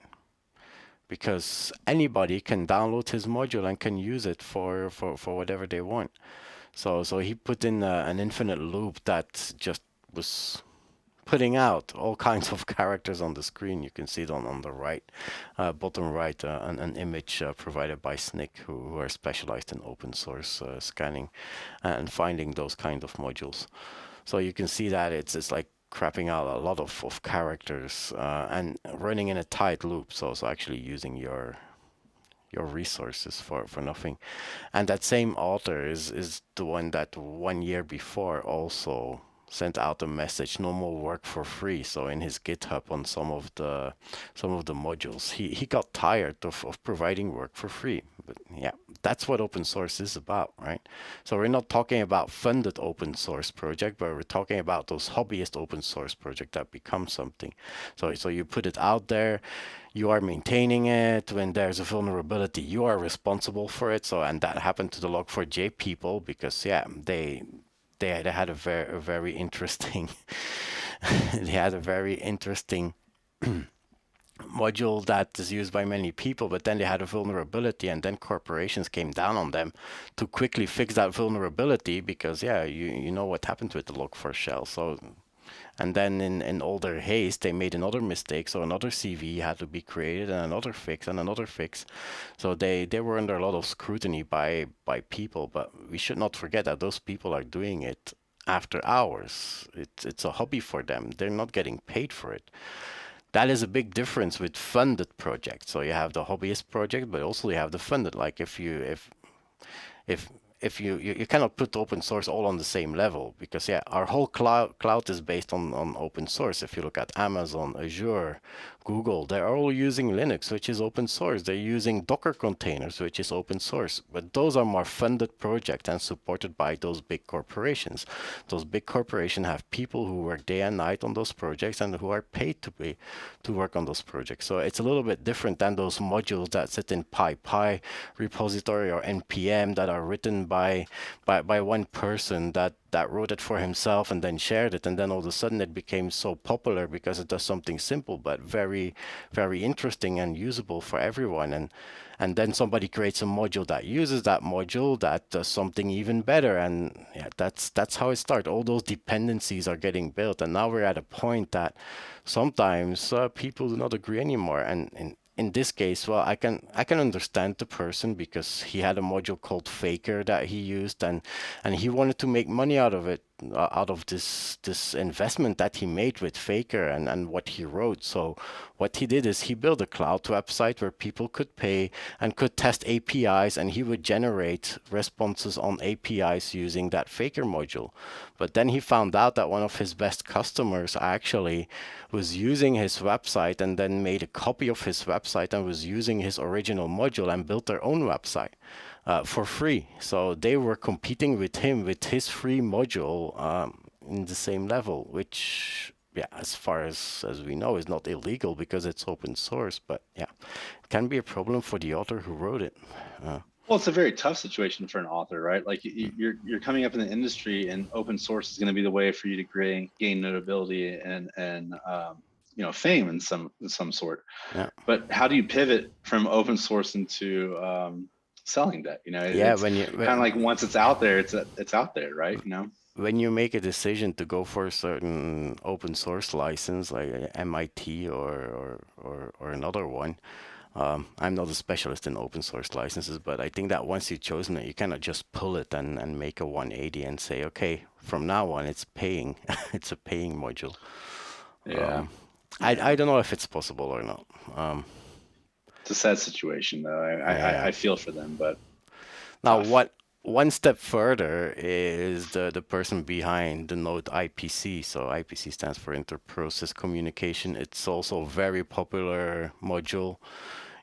because anybody can download his module and can use it for whatever they want. So he put in an infinite loop that just was putting out all kinds of characters on the screen. You can see it on the right, bottom right, an image provided by Snick, who are specialized in open source scanning and finding those kind of modules. So you can see that it's like crapping out a lot of characters and running in a tight loop. So actually using your resources for nothing. And that same author is the one that 1 year before also sent out a message: no more work for free. So in his GitHub, on some of the modules, he got tired of providing work for free. But yeah, that's what open source is about, right? So we're not talking about funded open source project, but we're talking about those hobbyist open source project that become something. So you put it out there, you are maintaining it. When there's a vulnerability, you are responsible for it. So, and that happened to the Log4j people, because yeah, they had a very interesting they had a very interesting module that is used by many people, but then they had a vulnerability, and then corporations came down on them to quickly fix that vulnerability, because yeah, you know what happened with the Log4 shell. So, and then in all their haste, they made another mistake. So another CV had to be created, and another fix, and another fix. So they were under a lot of scrutiny by people. But we should not forget that those people are doing it after hours. It's a hobby for them. They're not getting paid for it. That is a big difference with funded projects. So you have the hobbyist project, but also you have the funded. Like if if you cannot put open source all on the same level, because yeah, our whole cloud is based on open source. If you look at Amazon, Azure, Google, they're all using Linux, which is open source. They're using Docker containers, which is open source. But those are more funded projects and supported by those big corporations. Those big corporations have people who work day and night on those projects and who are paid to work on those projects. So it's a little bit different than those modules that sit in PyPy repository or NPM that are written by one person that wrote it for himself and then shared it, and then all of a sudden it became so popular because it does something simple but very interesting and usable for everyone. And then somebody creates a module that uses that module that does something even better, and yeah, that's how it starts. All those dependencies are getting built, and now we're at a point that sometimes people do not agree anymore. And in this case, well, I can understand the person because he had a module called Faker that he used, and he wanted to make money out of it, out of this investment that he made with Faker and what he wrote. So what he did is he built a cloud website where people could pay and could test APIs, and he would generate responses on APIs using that Faker module. But then he found out that one of his best customers actually was using his website and then made a copy of his website and was using his original module and built their own website for free. So they were competing with him with his free module in the same level, which, yeah, as far as we know, is not illegal because it's open source. But yeah, it can be a problem for the author who wrote it. Well, it's a very tough situation for an author, right? Like you're coming up in the industry, and open source is going to be the way for you to gain notability and you know, fame in some sort. Yeah. But how do you pivot from open source into selling that? You know, Yeah, it's when you kind of like once it's out there, it's out there, right? You know, when you make a decision to go for a certain open source license like MIT or another one, I'm not a specialist in open source licenses, but I think that once you've chosen it, you cannot just pull it and make a 180 and say, okay, from now on it's paying. It's a paying module. yeah. I don't know if it's possible or not. It's a sad situation, though. I feel for them, but Now, tough. one step further is the person behind the Node-ipc. So IPC stands for Inter-Process Communication. It's also a very popular module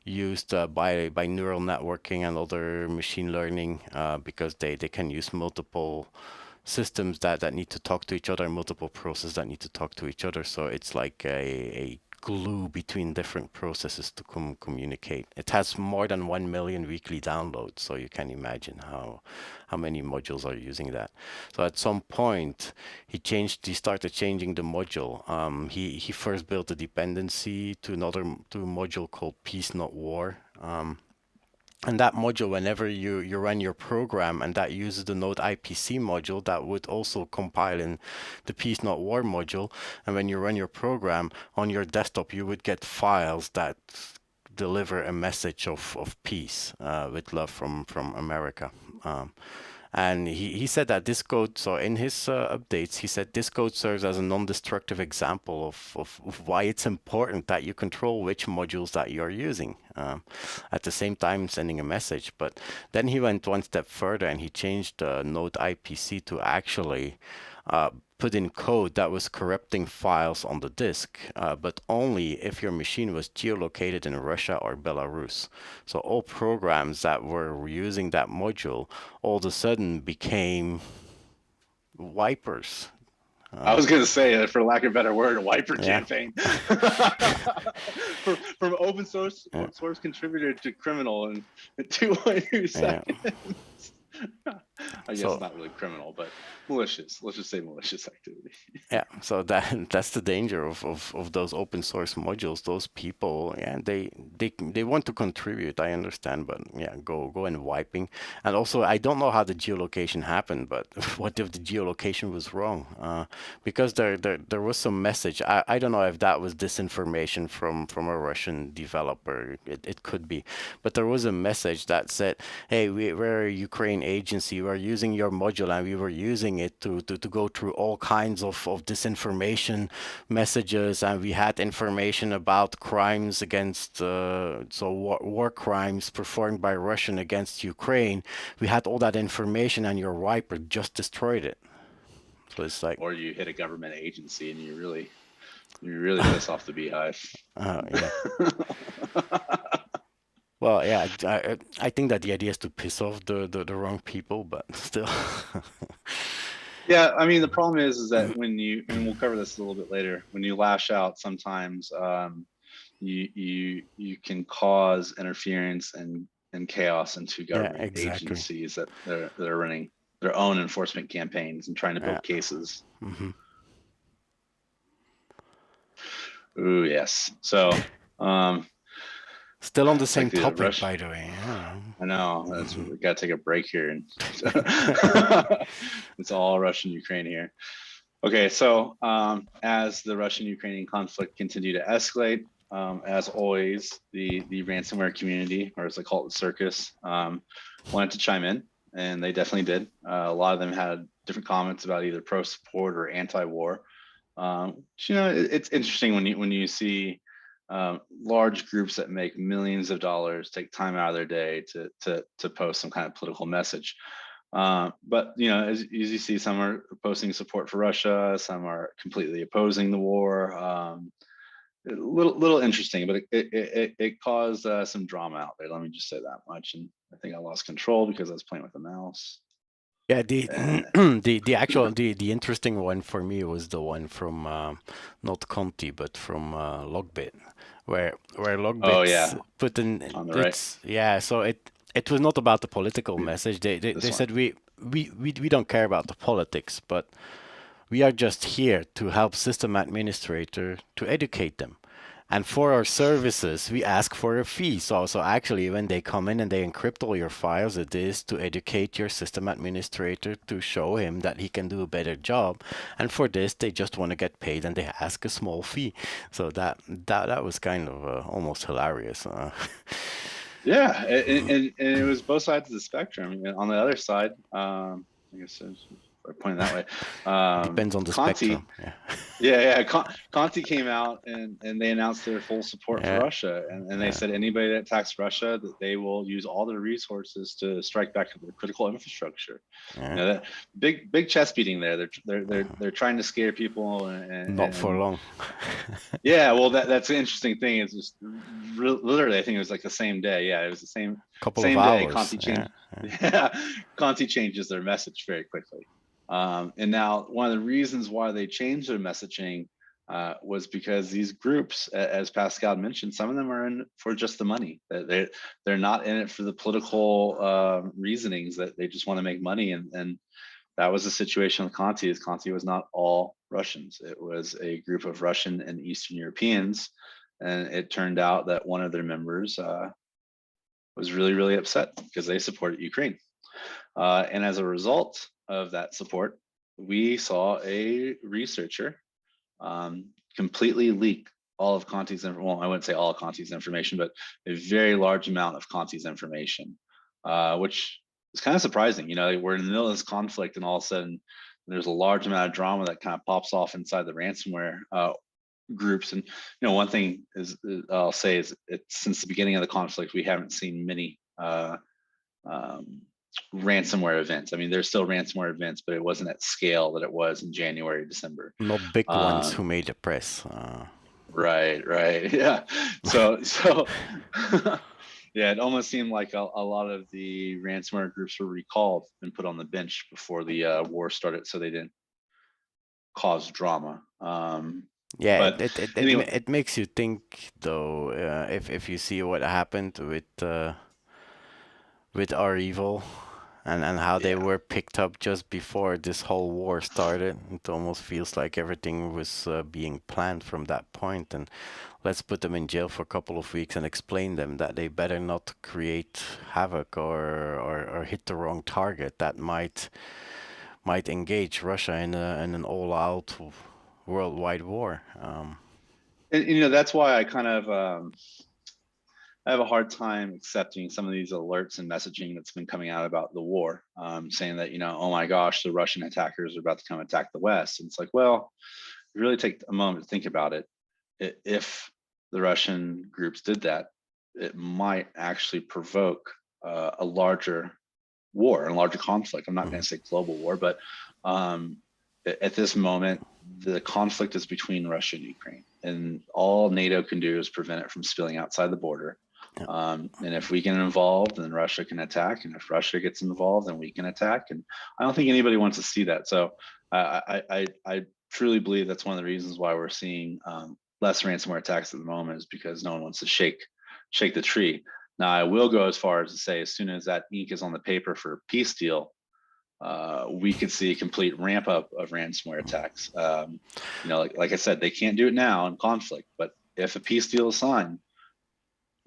used by neural networking and other machine learning because they can use multiple systems that need to talk to each other, multiple processes that need to talk to each other. So it's like a glue between different processes to communicate. It has more than 1 million weekly downloads, so you can imagine how many modules are using that. So at some point, he started changing the module. He first built a dependency to a module called Peace Not War. And that module, whenever you run your program and that uses the Node-ipc module, that would also compile in the Peace Not War module. And when you run your program on your desktop, you would get files that deliver a message of peace with love from America. And he said that this code, so in his updates, he said this code serves as a non-destructive example of why it's important that you control which modules that you're using at the same time sending a message. But then he went one step further and he changed Node-ipc to actually put in code that was corrupting files on the disk, but only if your machine was geolocated in Russia or Belarus. So all programs that were using that module all of a sudden became wipers. I was going to say, for lack of a better word, a wiper Yeah. campaign. From open source contributor to criminal in 2 seconds. I guess So- not really criminal, but malicious. Let's just say malicious activity. Yeah, so that's the danger of those open source modules. Those people, yeah, they want to contribute. I understand, but yeah, go and wiping. And also, I don't know how the geolocation happened, but what if the geolocation was wrong? Because there was some message. I don't know if that was disinformation from a Russian developer. It could be, but there was a message that said, "Hey, we're a Ukraine agency. We're using your module, and we were using it to go through all kinds of disinformation messages, and we had information about crimes against war crimes performed by Russian against Ukraine. We had all that information, and your wiper just destroyed it." So it's like, Or you hit a government agency and you really piss off the beehive. yeah. Well, yeah, I think that the idea is to piss off the wrong people, but still. Yeah, I mean, the problem is that and we'll cover this a little bit later, when you lash out, sometimes you can cause interference and chaos into government exactly. agencies that they're running their own enforcement campaigns and trying to build cases. Mm-hmm. Ooh, yes. So still on the same like topic, by the way. Yeah. I know. We got to take a break here. And it's all Russian-Ukraine here. Okay, so as the Russian-Ukrainian conflict continued to escalate, as always, the ransomware community, or as I call it, the circus, wanted to chime in, and they definitely did. A lot of them had different comments about either pro support or anti-war. It's interesting when you see large groups that make millions of dollars take time out of their day to post some kind of political message. But as you see, some are posting support for Russia, some are completely opposing the war. A little interesting, but it caused some drama out there. Let me just say that much. And I think I lost control because I was playing with the mouse. Yeah, And the interesting one for me was the one from not Conti but from Logbit, where oh yeah, Logbits put in on the right, it's yeah. So it was not about the political message. They this one. said we don't care about the politics, but we are just here to help system administrator to educate them. And for our services, we ask for a fee. So actually, when they come in and they encrypt all your files, it is to educate your system administrator to show him that he can do a better job. And for this, they just want to get paid and they ask a small fee. So that was kind of almost hilarious. Yeah, and it was both sides of the spectrum. And on the other side, I guess pointing that way. Depends on the Conti, spectrum. yeah. Conti came out and they announced their full support for Yeah. Russia, and they said anybody that attacks Russia, that they will use all their resources to strike back at their critical infrastructure. Yeah. That big chest beating there. They're trying to scare people, and Not for long. yeah, well, that's an interesting thing. It's just literally, I think it was like the same day. Yeah, it was the same Couple of hours. Conti changed. Yeah, Conti changes their message very quickly. And now one of the reasons why they changed their messaging was because these groups, as Pascal mentioned, some of them are in for just the money. They're not in it for the political reasonings, that they just want to make money. And that was the situation with Conti. Conti was not all Russians. It was a group of Russian and Eastern Europeans. And it turned out that one of their members was really, really upset because they supported Ukraine. And as a result of that support, we saw a researcher completely leak all of Conti's, well, I wouldn't say all of Conti's information, but a very large amount of Conti's information, which is kind of surprising. We're in the middle of this conflict, and all of a sudden there's a large amount of drama that kind of pops off inside the ransomware groups. And one thing is I'll say is, since the beginning of the conflict, we haven't seen many ransomware events. I mean, there's still ransomware events, but it wasn't at scale that it was in January, December. Not big ones who made the press. Right. Yeah. So yeah, it almost seemed like a lot of the ransomware groups were recalled and put on the bench before the war started, so they didn't cause drama. Yeah, but anyway, it makes you think, though, if you see what happened with our evil and how they were picked up just before this whole war started. It almost feels like everything was being planned from that point. And let's put them in jail for a couple of weeks and explain them that they better not create havoc or hit the wrong target that might engage Russia in an all-out worldwide war. And that's why I kind of I have a hard time accepting some of these alerts and messaging that's been coming out about the war, saying that, oh my gosh, the Russian attackers are about to come attack the West. And it's like, well, really take a moment to think about it. If the Russian groups did that, it might actually provoke a larger war and a larger conflict. I'm not going to say global war, but at this moment, the conflict is between Russia and Ukraine, and all NATO can do is prevent it from spilling outside the border. And if we get involved, then Russia can attack, and if Russia gets involved, then we can attack. And I don't think anybody wants to see that. So I truly believe that's one of the reasons why we're seeing less ransomware attacks at the moment, is because no one wants to shake the tree. Now, I will go as far as to say, as soon as that ink is on the paper for a peace deal, we could see a complete ramp up of ransomware attacks. Like I said, they can't do it now in conflict, but if a peace deal is signed,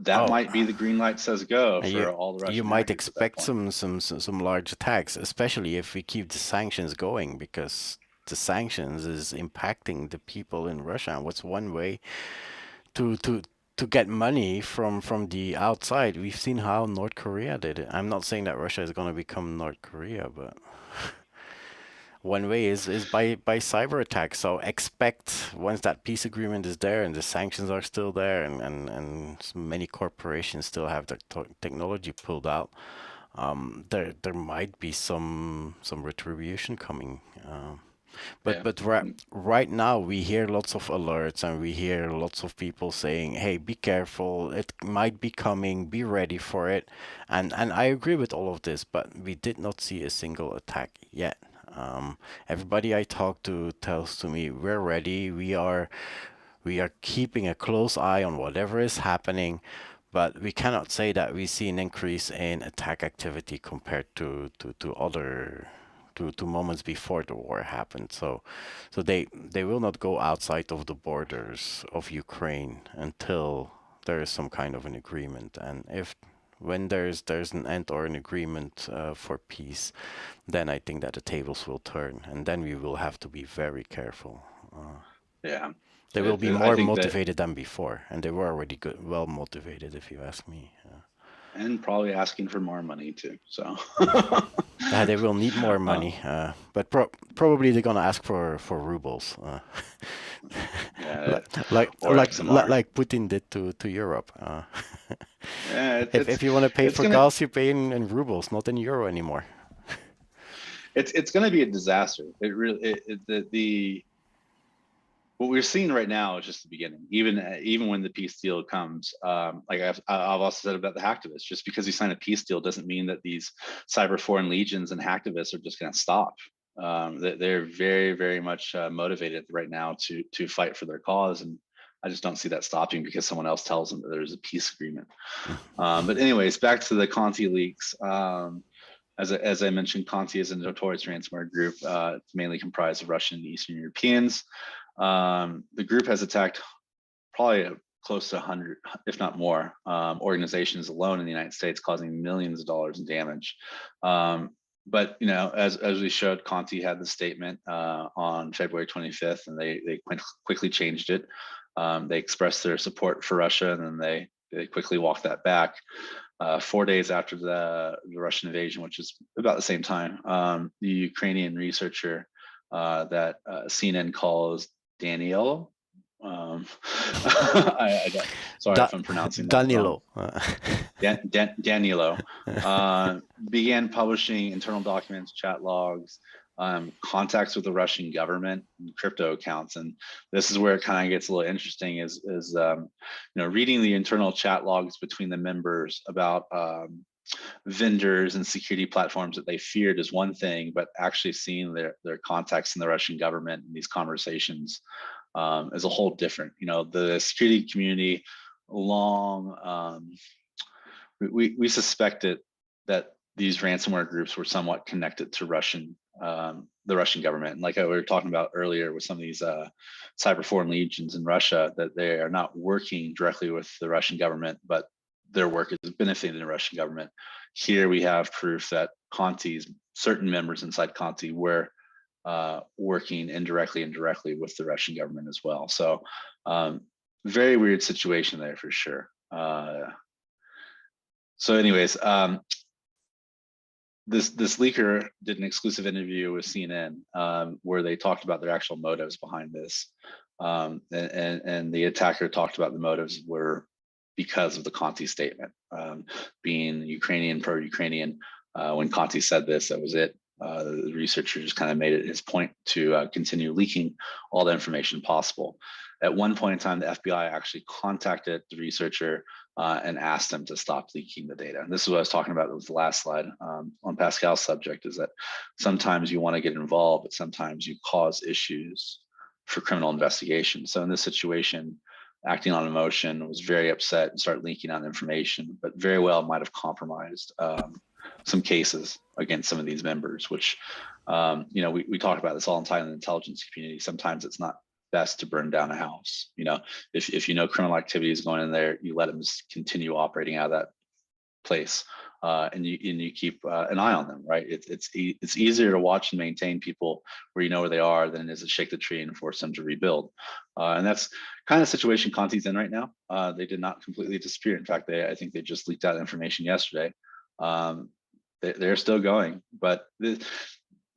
that might be the green light says go for all the Russian. You might expect some large attacks, especially if we keep the sanctions going, because the sanctions is impacting the people in Russia. And what's one way to get money from the outside. We've seen how North Korea did it. I'm not saying that Russia is going to become North Korea, but one way is by cyber attacks. So expect, once that peace agreement is there and the sanctions are still there, and many corporations still have their technology pulled out, there might be some retribution coming. But right now we hear lots of alerts, and we hear lots of people saying, "Hey, be careful! It might be coming. Be ready for it." And I agree with all of this, but we did not see a single attack yet. Everybody I talk to tells to me, "We're ready. We are keeping a close eye on whatever is happening." But we cannot say that we see an increase in attack activity compared to other to moments before the war happened. So they will not go outside of the borders of Ukraine until there is some kind of an agreement. And when there's an end or an agreement for peace, then I think that the tables will turn, and then we will have to be very careful. Yeah. They will be I more think motivated than before, and they were already well motivated, if you ask me. And probably asking for more money too. So They will need more money, but probably they're gonna ask for rubles, yeah, like Putin did to Europe. Yeah, If you want to pay for gonna, gas, you pay in rubles, not in euro anymore. It's going to be a disaster. It really what we're seeing right now is just the beginning. Even when the peace deal comes, like I've also said about the hacktivists, just because you sign a peace deal doesn't mean that these cyber foreign legions and hacktivists are just going to stop. They're very, very much motivated right now to fight for their cause, and I just don't see that stopping because someone else tells them that there's a peace agreement. But anyways, back to the Conti leaks. As I mentioned, Conti is a notorious ransomware group. It's mainly comprised of Russian and Eastern Europeans. The group has attacked probably close to 100, if not more, organizations alone in the United States, causing millions of dollars in damage. But as we showed, Conti had the statement on February 25th, and they quickly changed it. They expressed their support for Russia, and then they quickly walked that back. 4 days after the Russian invasion, which is about the same time, the Ukrainian researcher that CNN calls Daniel. Sorry if I'm pronouncing that Danilo. wrong. Danilo began publishing internal documents, chat logs, contacts with the Russian government, and crypto accounts. And this is where it kind of gets a little interesting. Is reading the internal chat logs between the members about vendors and security platforms that they feared is one thing, but actually seeing their contacts in the Russian government in these conversations is a whole different. The security community we suspected that these ransomware groups were somewhat connected to the Russian government. And like we were talking about earlier with some of these cyber foreign legions in Russia, that they are not working directly with the Russian government, but their work is benefiting the Russian government. Here we have proof that certain members inside Conti were working indirectly and directly with the Russian government as well. So very weird situation there for sure. So anyways, this leaker did an exclusive interview with CNN where they talked about their actual motives behind this. And the attacker talked about the motives were because of the Conti statement, being Ukrainian, pro-Ukrainian. When Conti said this, that was it. The researcher just kind of made it his point to continue leaking all the information possible. At one point in time, the FBI actually contacted the researcher and asked them to stop leaking the data. And this is what I was talking about with the last slide on Pascal's subject, is that sometimes you want to get involved, but sometimes you cause issues for criminal investigation. So in this situation, acting on emotion, was very upset and started leaking out information, but very well might have compromised some cases against some of these members, which, we talk about this all the time in the intelligence community. Sometimes it's not best to burn down a house. If criminal activity is going in there, you let them continue operating out of that place. and you keep an eye on them, right? It's easier to watch and maintain people where you know where they are than it is to shake the tree and force them to rebuild. And that's kind of the situation Conti's in right now. They did not completely disappear. In fact, I think they just leaked out information yesterday. They're still going, but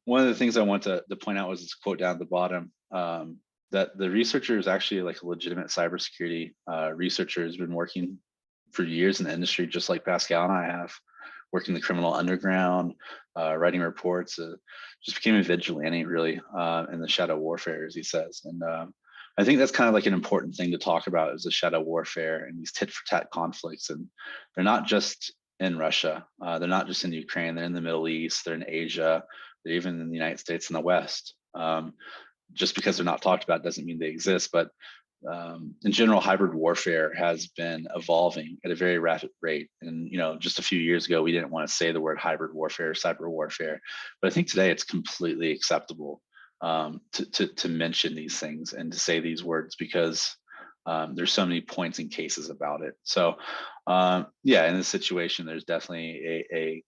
one of the things I want to point out was this quote down at the bottom, that the researcher is actually like a legitimate cybersecurity researcher, has been working for years in the industry, just like Pascal and I have, working the criminal underground, writing reports, just became a vigilante really in the shadow warfare, as he says. And I think that's kind of like an important thing to talk about, is the shadow warfare and these tit for tat conflicts. And they're not just in Russia, they're not just in Ukraine, they're in the Middle East, they're in Asia, they're even in the United States and the West. Just because they're not talked about doesn't mean they exist, but in general, hybrid warfare has been evolving at a very rapid rate. And just a few years ago, we didn't want to say the word hybrid warfare, cyber warfare, but I think today it's completely acceptable to mention these things and to say these words, because there's so many points and cases about it. So yeah, in this situation, there's definitely a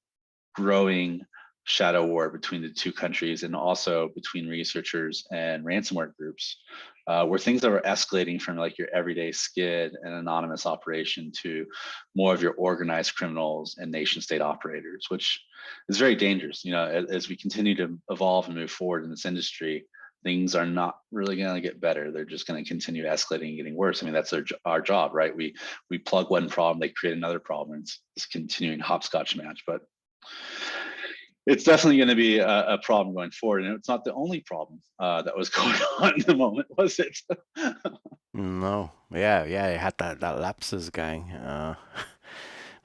growing shadow war between the two countries, and also between researchers and ransomware groups, where things are escalating from like your everyday skid and anonymous operation to more of your organized criminals and nation state operators, which is very dangerous. As we continue to evolve and move forward in this industry, things are not really going to get better. They're just going to continue escalating and getting worse. I mean, that's our job, right? We plug one problem, they create another problem. It's continuing hopscotch match, but it's definitely going to be a problem going forward, and it's not the only problem that was going on in the moment, was it? No, yeah, they had that LAPSUS gang.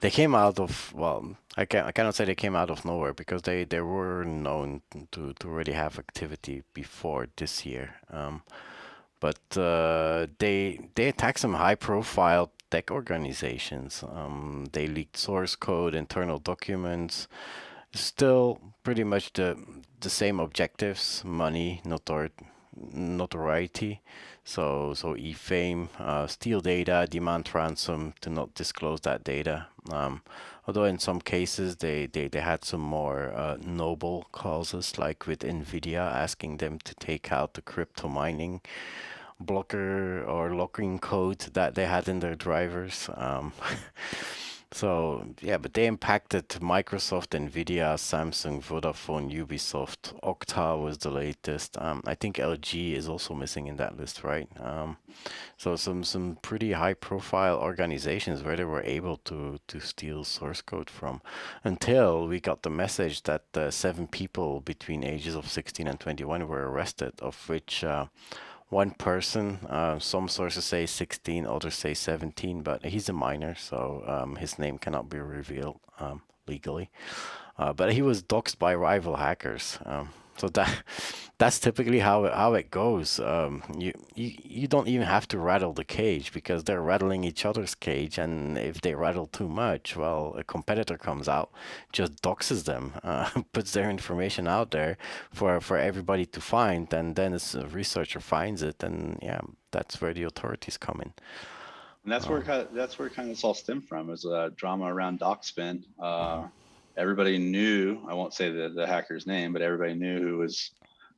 They came out of, well, I cannot say they came out of nowhere, because they were known to already have activity before this year. But they attacked some high-profile tech organizations. They leaked source code, internal documents. Still pretty much the same objectives: money, notoriety. So e-fame, steal data, demand ransom to not disclose that data. Although in some cases they had some more noble causes, like with Nvidia, asking them to take out the crypto mining blocker or locking code that they had in their drivers. So yeah, but they impacted Microsoft, Nvidia, Samsung, Vodafone, Ubisoft. Okta was the latest. I think LG is also missing in that list, right? So some pretty high-profile organizations where they were able to steal source code from, until we got the message that 7 people between ages of 16 and 21 were arrested, of which one person, some sources say 16, others say 17, but he's a minor, so his name cannot be revealed legally. But he was doxxed by rival hackers. So that's typically how it goes. You don't even have to rattle the cage, because they're rattling each other's cage, and if they rattle too much, well, a competitor comes out, just doxes them, puts their information out there for everybody to find, and then a researcher finds it, and yeah, that's where the authorities come in. And that's where kind of this all stemmed from, is drama around DocSpin. Everybody knew, I won't say the hacker's name, but everybody knew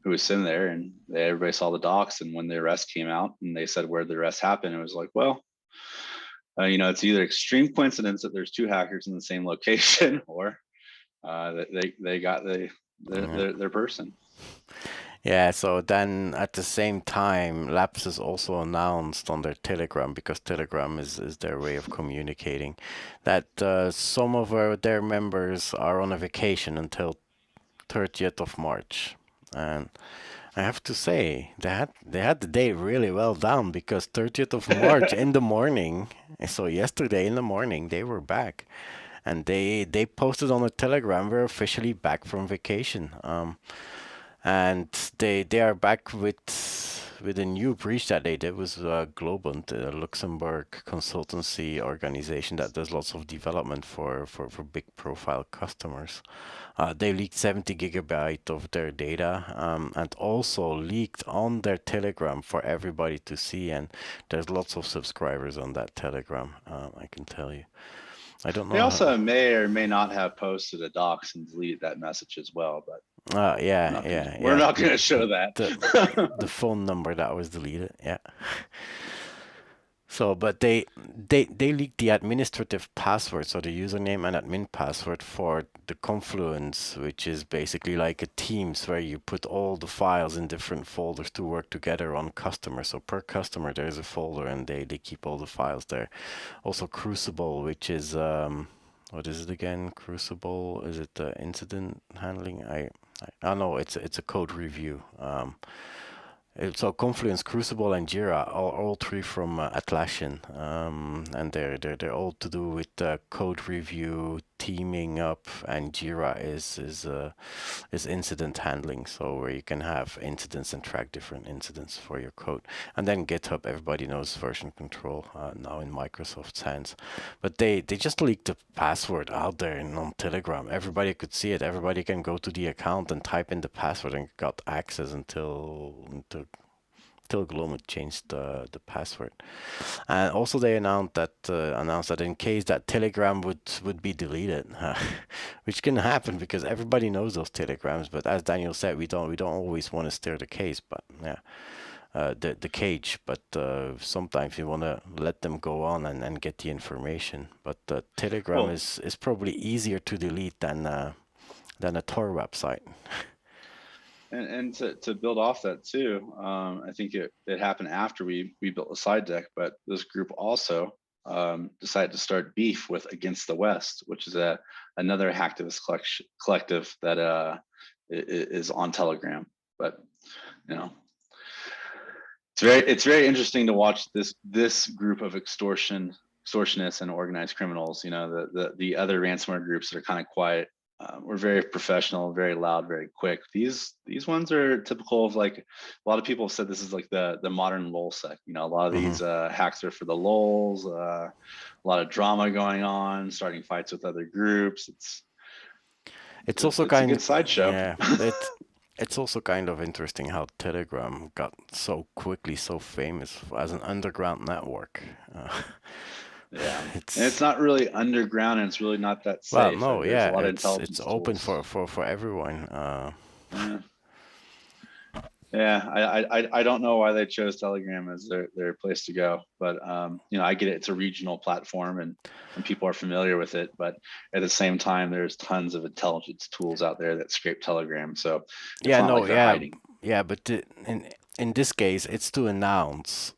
who was in there, and everybody saw the docs. And when the arrest came out and they said where the arrest happened, it was like, well, it's either extreme coincidence that there's 2 hackers in the same location, or they got their person. Yeah, so then at the same time, LAPSUS also announced on their Telegram, because Telegram is their way of communicating, that some of their members are on a vacation until 30th of March. And I have to say, they had the day really well down, because 30th of March in the morning, so yesterday in the morning, they were back. And they posted on the Telegram, we're officially back from vacation. And they are back with a new breach that they did. Was Globant, a Luxembourg consultancy organization that does lots of development for big profile customers. They leaked 70 gigabytes of their data, and also leaked on their Telegram for everybody to see. And there's lots of subscribers on that Telegram, I can tell you. I don't They know. also may or may not have posted a docs and deleted that message as well, but Yeah, yeah, we're yeah. not gonna show that. The phone number that was deleted. Yeah. So, but they leaked the administrative password, so the username and admin password for the Confluence, which is basically like a Teams where you put all the files in different folders to work together on customer. So per customer there's a folder and they keep all the files there. Also Crucible, which is what is it again? Crucible, is it incident handling? I know it's a code review. So Confluence, Crucible, and Jira, all three from Atlassian, and they're all to do with code review, teaming up, and Jira is incident handling. So where you can have incidents and track different incidents for your code, and then GitHub, everybody knows version control now in Microsoft's hands, but they just leaked the password out there on Telegram. Everybody could see it. Everybody can go to the account and type in the password and got access until Global changed the password. And also they announced that in case that Telegram would be deleted, which can happen because everybody knows those Telegrams. But as Daniel said, we don't always want to stir the case, but yeah, the cage. But sometimes you want to let them go on and get the information. But Telegram Well, is probably easier to delete than a Tor website. and to build off that too, I think it happened after we built the slide deck, but this group also decided to start beef with Against the West, which is another hacktivist collective that is on Telegram. But you know, it's very interesting to watch this group of extortionists and organized criminals. You know, the other ransomware groups that are kind of quiet. We're very professional, very loud, very quick. These ones are typical of, like, a lot of people have said this is like the modern lolsec. You know, a lot of these hacks are for the lols. A lot of drama going on, starting fights with other groups. It's also It's a kind good sideshow. yeah, it's also kind of interesting how Telegram got so quickly so famous as an underground network. Yeah, and It's it's not really underground, and it's really not that well, safe. no, There's a yeah, lot of it's intelligence open tools. for everyone. Yeah. Yeah, I don't know why they chose Telegram as their place to go, but you know, I get it. It's a regional platform, and people are familiar with it. But at the same time, there's tons of intelligence tools out there that scrape Telegram, so it's Yeah, not no, like they're yeah, hiding. yeah, but in this case, it's to announce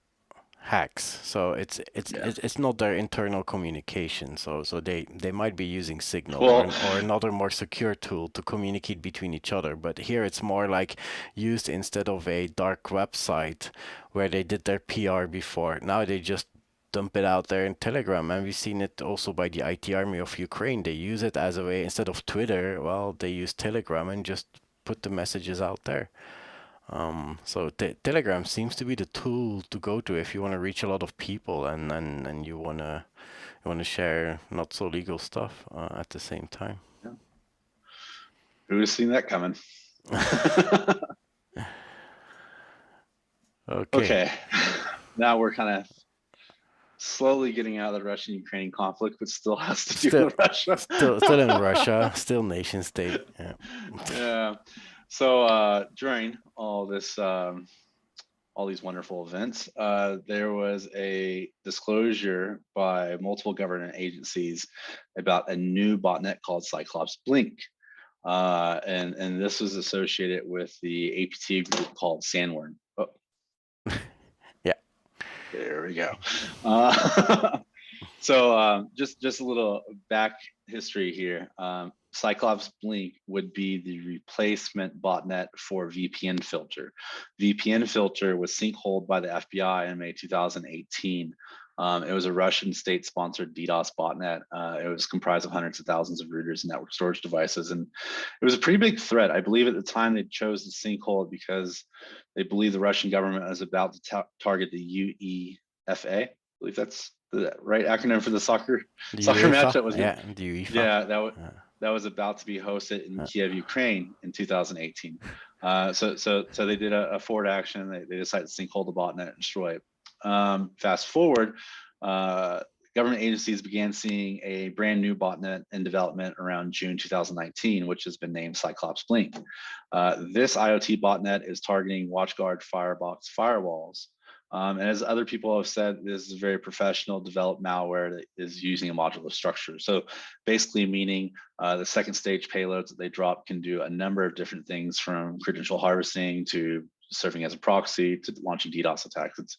hacks. So Yeah. it's not their internal communication. So they might be using Signal Well, or another more secure tool to communicate between each other. But here it's more like used instead of a dark website where they did their PR before. Now they just dump it out there in Telegram, and we've seen it also by the IT Army of Ukraine. They use it as a way instead of Twitter. Well, they use Telegram and just put the messages out there. So Telegram seems to be the tool to go to if you want to reach a lot of people and you wanna share not so legal stuff at the same time. yeah. Who has seen that coming? Okay. Okay, now we're kind of slowly getting out of the Russian-Ukrainian conflict, but still has to do Still, with Russia. still in Russia, still nation state. Yeah. Yeah. So during all this, all these wonderful events, there was a disclosure by multiple government agencies about a new botnet called Cyclops Blink. And this was associated with the APT group called Sandworm. Oh, Yeah. there we go. So just a little back history here. Cyclops Blink would be the replacement botnet for VPN Filter. VPN Filter was sinkholed by the FBI in May 2018. It was a Russian state-sponsored DDoS botnet. It was comprised of hundreds of thousands of routers and network storage devices, and it was a pretty big threat. I believe at the time they chose to sinkhole it because they believe the Russian government was about to target the UEFA. I believe that's the right acronym for the soccer The match UEFA. that was Yeah, the UEFA. yeah, Uh, that was about to be hosted in uh, Kiev, Ukraine in 2018. So they did a forward action. They decided to sinkhole the botnet and destroy it. Fast forward, government agencies began seeing a brand new botnet in development around June 2019, which has been named Cyclops Blink. This IoT botnet is targeting WatchGuard Firebox firewalls. And as other people have said, this is a very professional developed malware that is using a modular structure. So basically meaning the second stage payloads that they drop can do a number of different things, from credential harvesting to serving as a proxy to launching DDoS attacks. It's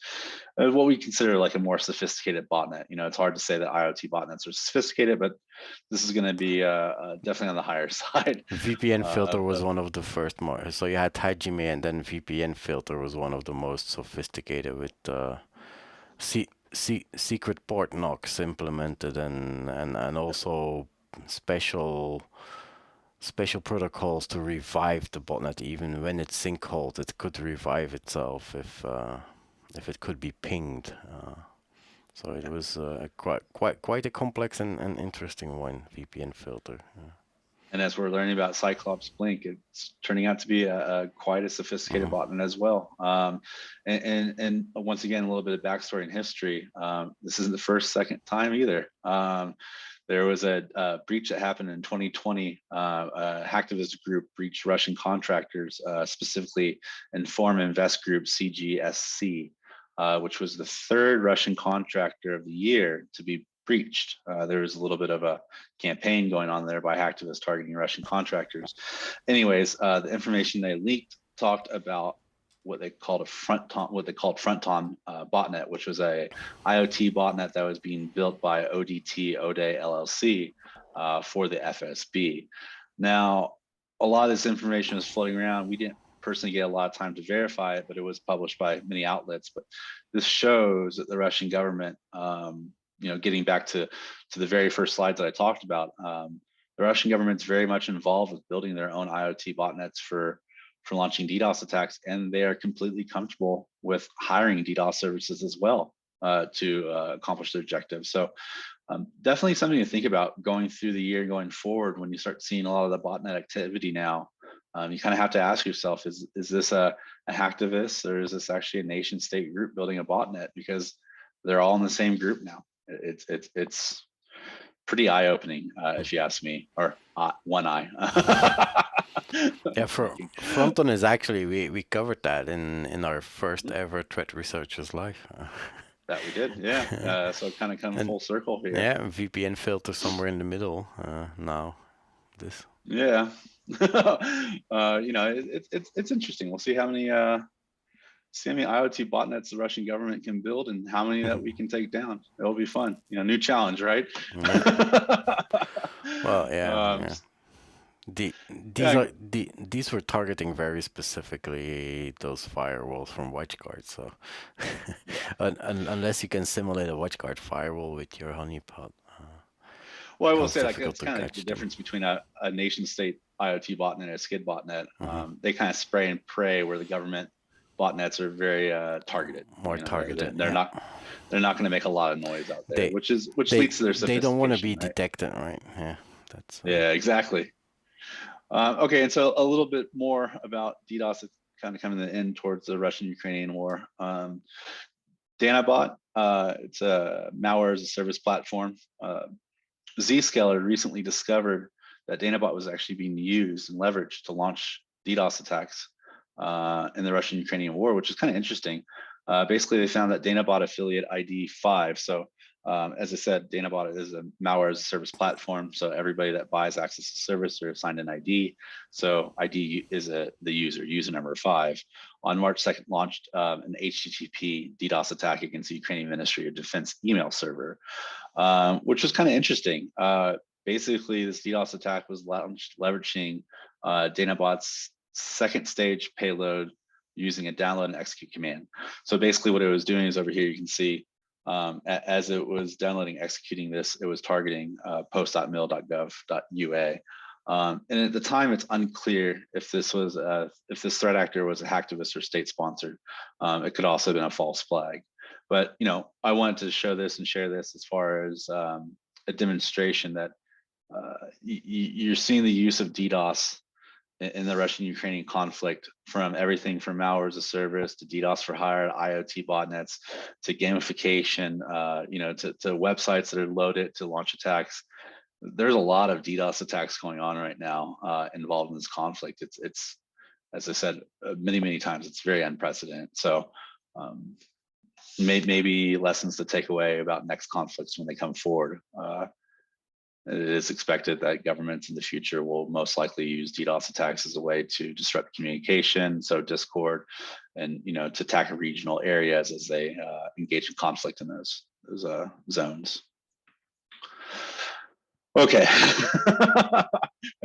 what we consider like a more sophisticated botnet. You know, it's hard to say that IoT botnets are sophisticated, but this is going to be definitely on the higher side. VPN filter was one of the first more. So you had Hajime, and then VPN filter was one of the most sophisticated, with secret port knocks implemented, and also special protocols to revive the botnet. Even when it's sinkholed, it could revive itself if it could be pinged. So it was quite a complex and interesting one, VPN filter. And as we're learning about Cyclops Blink, it's turning out to be quite a sophisticated botnet as well. And once again, a little bit of backstory and history. This isn't the second time either. There was a breach that happened in 2020. A hacktivist group breached Russian contractors, specifically Inform Invest Group CGSC, which was the third Russian contractor of the year to be breached. There was a little bit of a campaign going on there by hacktivists targeting Russian contractors. Anyways, the information they leaked talked about what they called Fronton botnet, which was a IoT botnet that was being built by ODT Ode LLC for the FSB. Now, a lot of this information was floating around. We didn't personally get a lot of time to verify it, but it was published by many outlets. But this shows that the Russian government, you know, getting back to the very first slides that I talked about, the Russian government's very much involved with building their own IoT botnets for launching DDoS attacks, and they are completely comfortable with hiring DDoS services as well to accomplish their objectives. So definitely something to think about going through the year, going forward. When you start seeing a lot of the botnet activity now, you kind of have to ask yourself, is this a hacktivist, or is this actually a nation state group building a botnet? Because they're all in the same group now. It's pretty eye-opening, if you ask me, or one eye. Yeah, Fronton is actually, we covered that in our first ever Threat Researchers Live. That we did, yeah. So kind of come full circle here. Yeah, VPN filter somewhere in the middle now. This. Yeah. You know, it's interesting. We'll see how many IoT botnets the Russian government can build, and how many that we can take down. It'll be fun. You know, new challenge, right? Well, yeah. These were targeting very specifically those firewalls from WatchGuard. So unless you can simulate a WatchGuard firewall with your honeypot. Well, I will say like that's kind of the difference between a nation state IoT botnet and a skid botnet. They kind of spray and pray, where the government botnets are very targeted. More targeted. They're not going to make a lot of noise out there, which leads to their sophistication. They don't want to be detected, right? Yeah, that's. Yeah, exactly. Okay, and so a little bit more about DDoS. It's kind of coming to the end towards the Russian-Ukrainian war. DanaBot, it's a malware as a service platform. Zscaler recently discovered that DanaBot was actually being used and leveraged to launch DDoS attacks in the Russian-Ukrainian war, which is kind of interesting. Basically, they found that DanaBot affiliate ID 5. So as I said, DanaBot is a malware as a service platform. So everybody that buys access to service are assigned an ID. So ID is the user number 5. On March 2nd, launched an HTTP DDoS attack against the Ukrainian Ministry of Defense email server, which was kind of interesting. Basically, this DDoS attack was launched leveraging DanaBot's second stage payload using a download and execute command. So basically what it was doing is, over here you can see, as it was downloading, executing this, it was targeting post.mil.gov.ua. And at the time, it's unclear if this threat actor was a hacktivist or state sponsored. It could also have been a false flag. But you know, I wanted to show this and share this as far as a demonstration that you're seeing the use of DDoS in the Russian-Ukrainian conflict, from everything from malware as a service to DDoS for hire, IoT botnets, to gamification, to websites that are loaded to launch attacks. There's a lot of DDoS attacks going on right now involved in this conflict. It's as I said many times, it's very unprecedented. So maybe lessons to take away about next conflicts when they come forward. It is expected that governments in the future will most likely use DDoS attacks as a way to disrupt communication, so discord, and to attack regional areas as they engage in conflict in those zones. Okay, I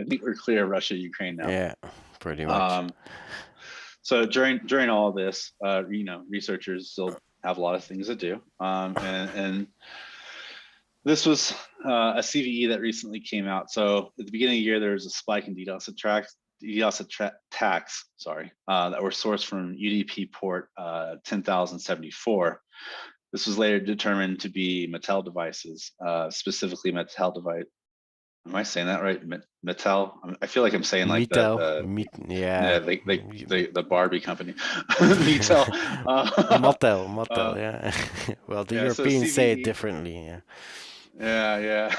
think we're clear of Russia, Ukraine now. Yeah, pretty much. So during all of this, researchers still have a lot of things to do, and this was a CVE that recently came out. So at the beginning of the year, there was a spike in DDoS attacks, that were sourced from UDP port 10,074. This was later determined to be Mattel devices, specifically Mattel device. Am I saying that right? Mattel? I feel like I'm saying like the Barbie company. Mattel. Mattel, yeah. Well, the Europeans say it differently, yeah. Yeah.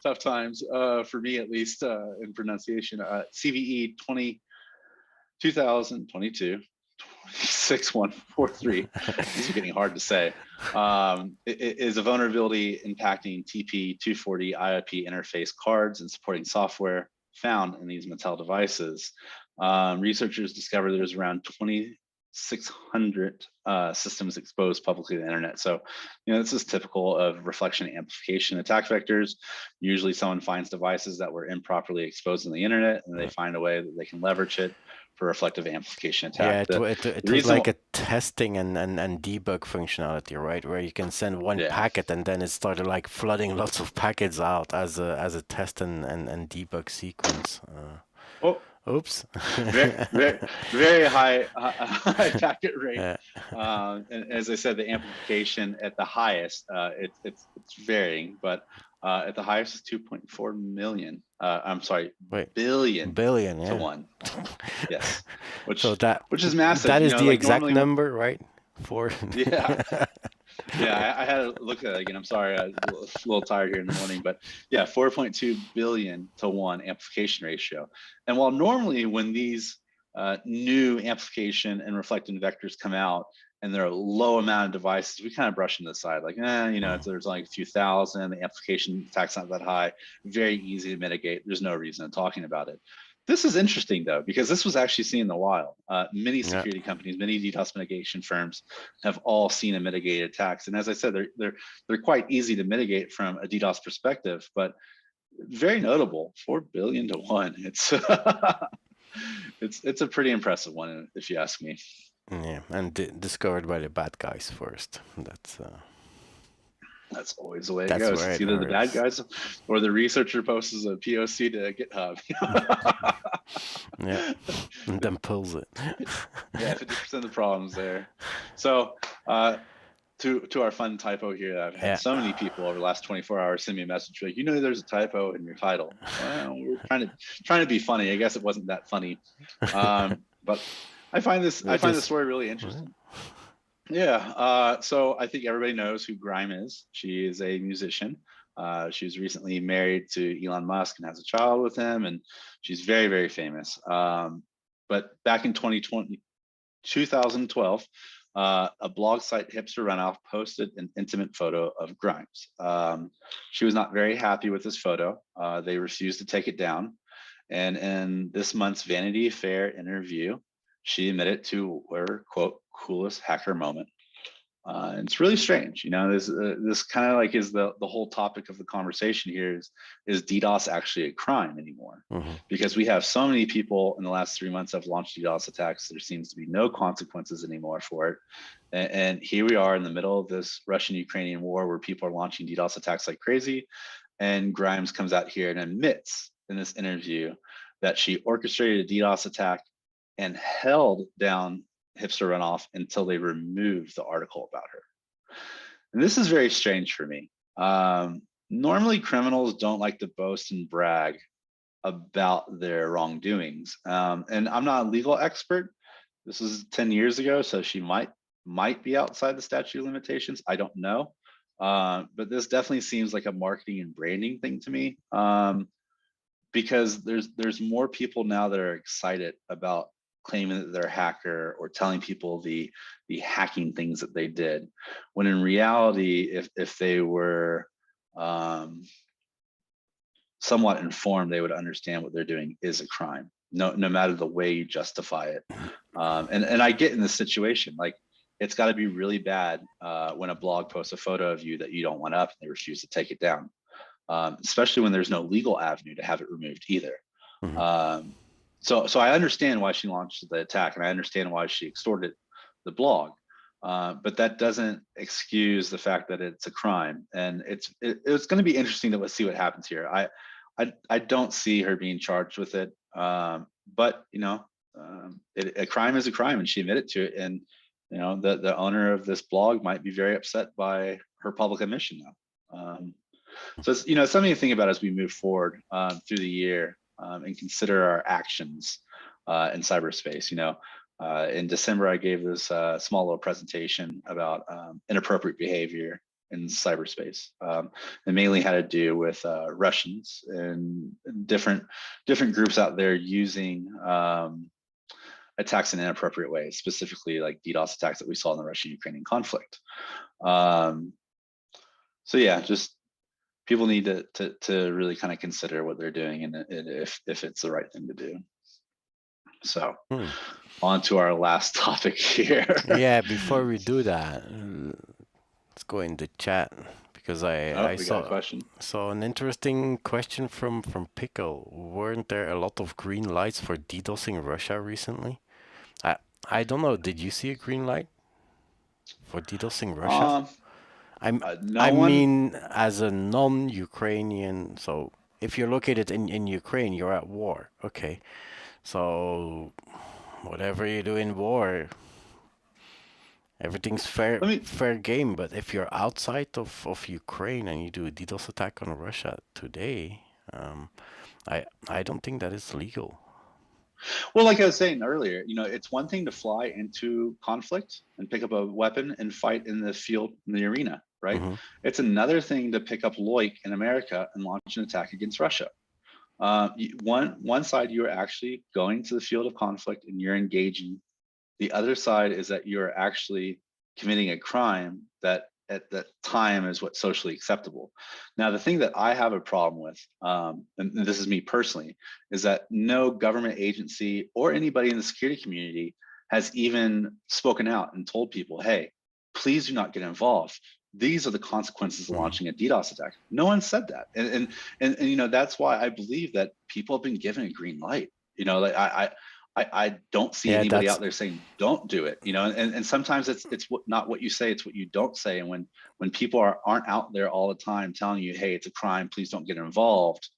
tough times for me, at least, in pronunciation. CVE 2022 26143. These are getting hard to say. It is a vulnerability impacting TP240 IIP interface cards and supporting software found in these Mattel devices. Researchers discovered there's around 2,600 systems exposed publicly to the internet. So, this is typical of reflection amplification attack vectors. Usually someone finds devices that were improperly exposed on the internet, and they find a way that they can leverage it for reflective amplification attack. Yeah, it was like a testing and debug functionality, right? Where you can send one packet and then it started like flooding lots of packets out as a test and debug sequence. Oops. very high packet rate. And as I said, the amplification at the highest, it's varying, but at the highest is 2.4 million. I'm sorry, billion to 1. Yes, which is massive. That is the exact number, right? Yeah, I had to look at it again. I'm sorry, I was a little tired here in the morning, but yeah, 4.2 billion to 1 amplification ratio. And while normally when these new amplification and reflecting vectors come out and there are a low amount of devices, we kind of brush them to the side, like, there's like a few thousand, the amplification attack's not that high, very easy to mitigate. There's no reason of talking about it. This is interesting though, because this was actually seen in the wild. Many security companies, many DDoS mitigation firms have all seen and mitigated attacks. And as I said, they're quite easy to mitigate from a DDoS perspective, but very notable, 4 billion to 1. It's a pretty impressive one, if you ask me. Yeah, and discovered by the bad guys first. That's always the way it goes. It's either the bad guys or the researcher posts a POC to GitHub. Yeah, and then pulls it. Yeah, 50% of the problems there. So to our fun typo here, I've had so many people over the last 24 hours send me a message like, there's a typo in your title. Well, we're trying to be funny. I guess it wasn't that funny, but I find this story really interesting. Yeah, so I think everybody knows who Grime is. She is a musician. She was recently married to Elon Musk and has a child with him, and she's very, very famous. But back in 2012, a blog site, Hipster Runoff, posted an intimate photo of Grimes. She was not very happy with this photo. They refused to take it down. And in this month's Vanity Fair interview, she admitted to her, quote, coolest hacker moment. And it's really strange, this kind of like is the whole topic of the conversation here is DDoS actually a crime anymore? Because we have so many people in the last 3 months have launched DDoS attacks. There seems to be no consequences anymore for it. And here we are in the middle of this Russian-Ukrainian war where people are launching DDoS attacks like crazy. And Grimes comes out here and admits in this interview that she orchestrated a DDoS attack and held down Hipster Runoff until they removed the article about her. And this is very strange for me. Normally criminals don't like to boast and brag about their wrongdoings. And I'm not a legal expert. This was 10 years ago, so she might be outside the statute of limitations. I don't know. But this definitely seems like a marketing and branding thing to me. Because there's more people now that are excited about claiming that they're a hacker or telling people the hacking things that they did, when in reality, if they were somewhat informed, they would understand what they're doing is a crime, no matter the way you justify it. And I get in this situation, like, it's got to be really bad when a blog posts a photo of you that you don't want up and they refuse to take it down. Especially when there's no legal avenue to have it removed either. So I understand why she launched the attack, and I understand why she extorted the blog, but that doesn't excuse the fact that it's a crime, and it's going to be interesting to see what happens here. I don't see her being charged with it, but a crime is a crime, and she admitted to it, and the owner of this blog might be very upset by her public admission now. So it's something to think about as we move forward through the year and consider our actions in cyberspace. In December, I gave this small little presentation about inappropriate behavior in cyberspace. It mainly had to do with Russians and different groups out there using attacks in inappropriate ways, specifically like DDoS attacks that we saw in the Russian-Ukrainian conflict. So yeah, just people need to really kind of consider what they're doing and if it's the right thing to do. So on to our last topic here. Yeah, before we do that, let's go in the chat, because I saw an interesting question from Pickle. Weren't there a lot of green lights for DDoSing Russia recently? I don't know. Did you see a green light for DDoSing Russia? I mean, as a non-Ukrainian, so if you're located in Ukraine, you're at war. Okay. So whatever you do in war, everything's fair game. But if you're outside of Ukraine and you do a DDoS attack on Russia today, I don't think that is legal. Well, like I was saying earlier, it's one thing to fly into conflict and pick up a weapon and fight in the field, in the arena, right? It's another thing to pick up Loic in America and launch an attack against Russia. One side, you're actually going to the field of conflict and you're engaging. The other side is that you're actually committing a crime that at that time is what's socially acceptable. Now, the thing that I have a problem with, and this is me personally, is that no government agency or anybody in the security community has even spoken out and told people, hey, please do not get involved. These are the consequences of launching a DDoS attack. No one said that. And that's why I believe that people have been given a green light. I don't see anybody out there saying don't do it, and sometimes it's not what you say, it's what you don't say. And when people aren't out there all the time telling you, hey, it's a crime, please don't get involved.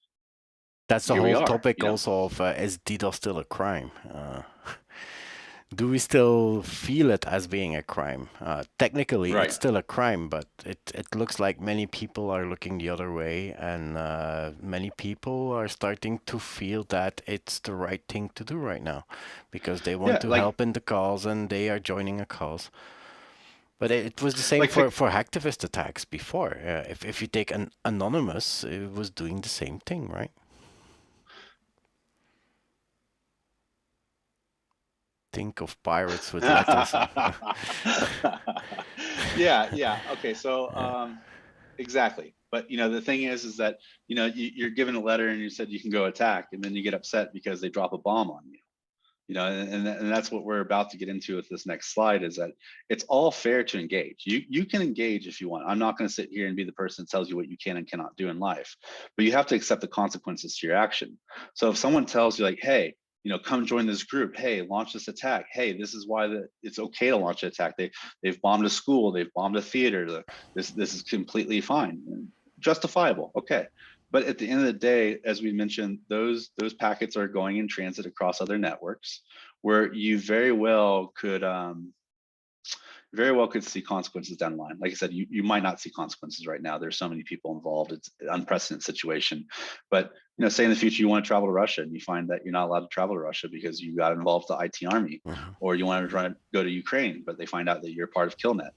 That's the whole topic also of is DDoS still a crime? Do we still feel it as being a crime? Technically, it's still a crime, but it looks like many people are looking the other way, and many people are starting to feel that it's the right thing to do right now, because they want to help in the cause and they are joining a cause. But it was the same for hacktivist attacks before. If you take an Anonymous, it was doing the same thing, right? Think of pirates with letters. Yeah. Okay, so exactly. But the thing is that you're given a letter and you said you can go attack, and then you get upset because they drop a bomb on you. And that's what we're about to get into with this next slide, is that it's all fair to engage. You can engage if you want. I'm not going to sit here and be the person that tells you what you can and cannot do in life, but you have to accept the consequences to your action. So if someone tells you, like, hey, come join this group, hey, launch this attack, hey, this is why it's okay to launch an attack. They've bombed a school, they've bombed a theater, this is completely fine, justifiable, okay. But at the end of the day, as we mentioned, those packets are going in transit across other networks, where you very well could very well could see consequences down the line. Like I said, you might not see consequences right now. There's so many people involved. It's an unprecedented situation. But say in the future you want to travel to Russia and you find that you're not allowed to travel to Russia because you got involved with the IT army, or you want to go to Ukraine, but they find out that you're part of KillNet.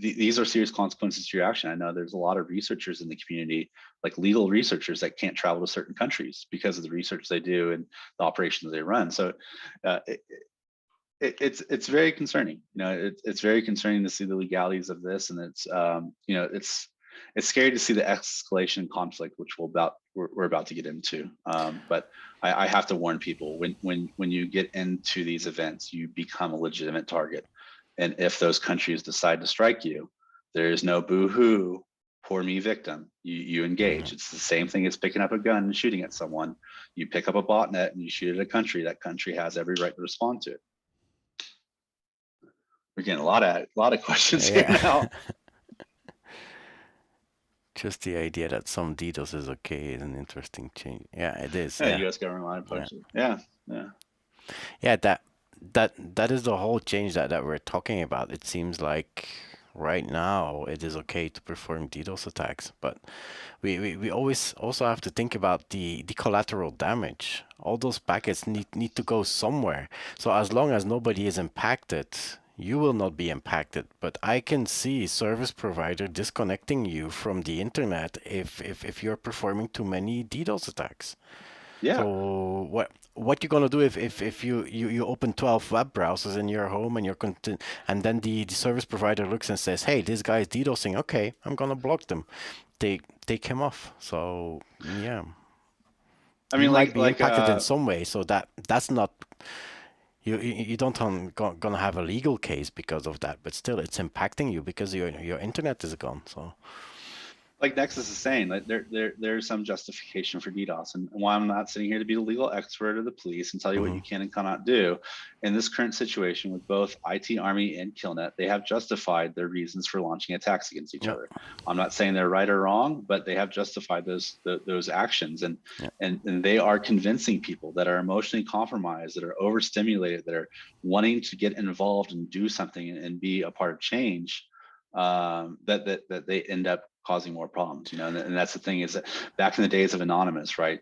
These are serious consequences to your action. I know there's a lot of researchers in the community, like legal researchers, that can't travel to certain countries because of the research they do and the operations they run. So it's very concerning. It's very concerning to see the legalities of this, and it's scary to see the escalation conflict, which we're about to get into. But I have to warn people, when you get into these events, you become a legitimate target. And if those countries decide to strike you, there is no boo-hoo, poor me victim. You engage. It's the same thing as picking up a gun and shooting at someone. You pick up a botnet and you shoot at a country. That country has every right to respond to it. We're getting a lot of questions here now. Just the idea that some DDoS is okay is an interesting change. Yeah, it is. Yeah, U.S. government line approach. Yeah. That is the whole change that we're talking about. It seems like right now it is okay to perform DDoS attacks, but we always also have to think about the collateral damage. All those packets need to go somewhere. So as long as nobody is impacted, you will not be impacted. But I can see service provider disconnecting you from the internet if you're performing too many DDoS attacks. Yeah. So what you're gonna do if you open 12 web browsers in your home and and then the service provider looks and says, hey, this guy is DDoSing, okay, I'm gonna block them. Take him off. So yeah. I mean, you might be impacted in some way, so that's not you don't gonna have a legal case because of that, but still it's impacting you because your internet is gone. So like Nexus is saying, like there's some justification for DDoS, and why I'm not sitting here to be the legal expert or the police and tell you what you can and cannot do. In this current situation with both IT Army and KillNet, they have justified their reasons for launching attacks against each other. I'm not saying they're right or wrong, but they have justified those actions, and they are convincing people that are emotionally compromised, that are overstimulated, that are wanting to get involved and do something and be a part of change, that they end up causing more problems, and that's the thing, is that back in the days of Anonymous, right,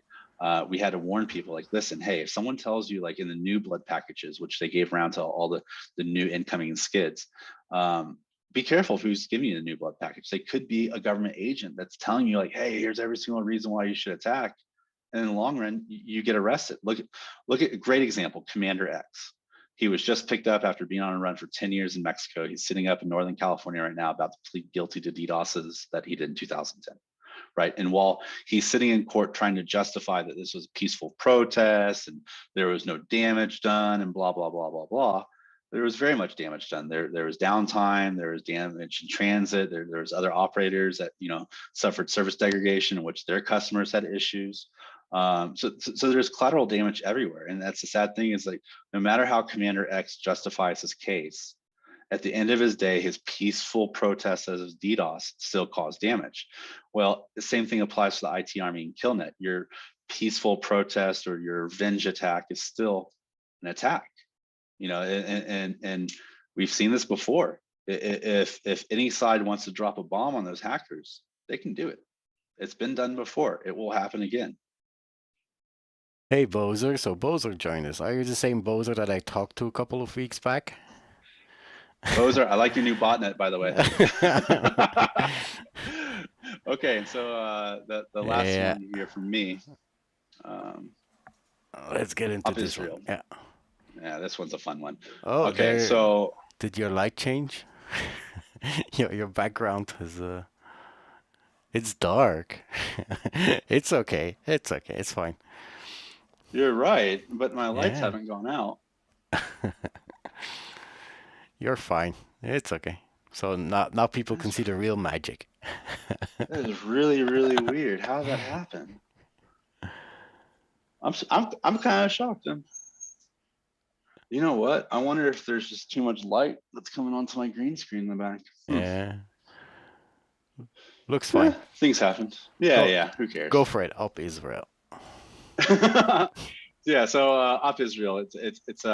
we had to warn people, like, listen, hey, if someone tells you, like in the new blood packages, which they gave around to all the new incoming skids, be careful who's giving you the new blood package. They could be a government agent that's telling you, like, hey, here's every single reason why you should attack, and in the long run you get arrested. Look at a great example, Commander X. He was just picked up after being on a run for 10 years in Mexico. He's sitting up in Northern California right now, about to plead guilty to DDoSes that he did in 2010, right? And while he's sitting in court trying to justify that this was a peaceful protest and there was no damage done and blah, blah, blah, blah, blah, there was very much damage done. There was downtime, there was damage in transit, there was other operators that suffered service degradation in which their customers had issues. So there's collateral damage everywhere, and that's the sad thing, is like, no matter how Commander X justifies his case, at the end of his day, his peaceful protests as DDoS still caused damage. Well, the same thing applies to the IT Army and KillNet. Your peaceful protest or your revenge attack is still an attack, and we've seen this before. If any side wants to drop a bomb on those hackers, they can do it. It's been done before. It will happen again. Hey, Bozer. So Bozer joined us. Are you the same Bozer that I talked to a couple of weeks back? Bozer, I like your new botnet, by the way. Okay, so the last one you hear from me. Let's get into this OpIsrael. one. Yeah, this one's a fun one. Oh, okay. So did your light change? your background is it's dark. It's okay. It's okay. It's fine. You're right, but my lights haven't gone out. You're fine. It's okay. So now people can see the real magic. That is really, really weird. How did that happen? I'm kind of shocked. You know what? I wonder if there's just too much light that's coming onto my green screen in the back. Yeah. Looks fine. Things happen. Yeah. Who cares? Go for it. OpIsrael. Yeah. So OpIsrael, it's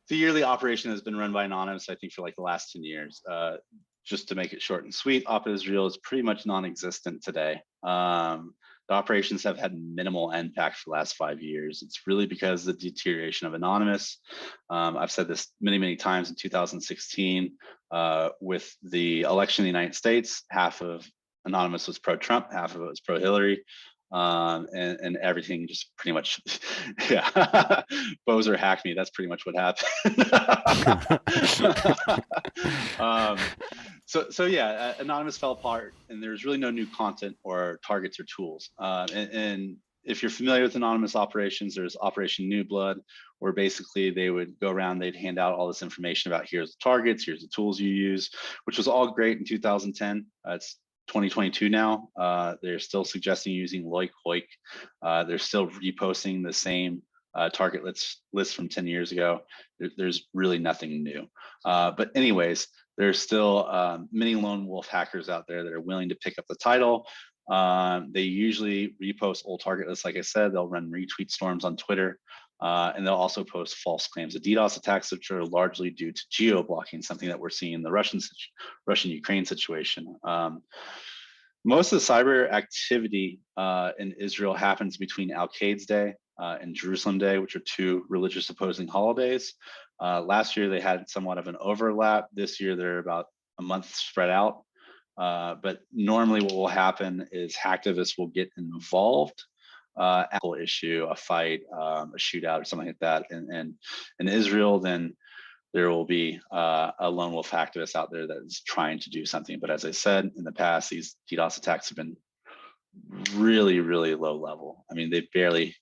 the yearly operation has been run by Anonymous, I think, for like the last 10 years. Just to make it short and sweet, OpIsrael is pretty much non-existent today. The operations have had minimal impact for the last 5 years. It's really because of the deterioration of Anonymous. I've said this many times. In 2016, with the election in the United States, half of Anonymous was pro-Trump, half of it was pro-Hillary. And everything just pretty much, yeah, Bozer hacked me. That's pretty much what happened. So yeah, Anonymous fell apart, and there's really no new content or targets or tools. And if you're familiar with Anonymous operations, there's Operation New Blood, where basically they would go around, they'd hand out all this information about here's the targets, here's the tools you use, which was all great in 2010. It's 2022 now. They're still suggesting using Loic Hoik. They're still reposting the same target list from 10 years ago. There's really nothing new. But anyways, there's still many lone wolf hackers out there that are willing to pick up the title. They usually repost old target lists. Like I said, they'll run retweet storms on Twitter. And they'll also post false claims of DDoS attacks, which are largely due to geo-blocking, something that we're seeing in the Russian-Ukraine situation. Most of the cyber activity in Israel happens between Al-Qaed's Day and Jerusalem Day, which are two religious opposing holidays. Last year, they had somewhat of an overlap. This year, they're about a month spread out. But normally what will happen is hacktivists will get involved, issue, a fight, a shootout or something like that. And in Israel, then there will be a lone wolf hacktivist out there that is trying to do something. But as I said in the past, these DDoS attacks have been really low level. I mean, they barely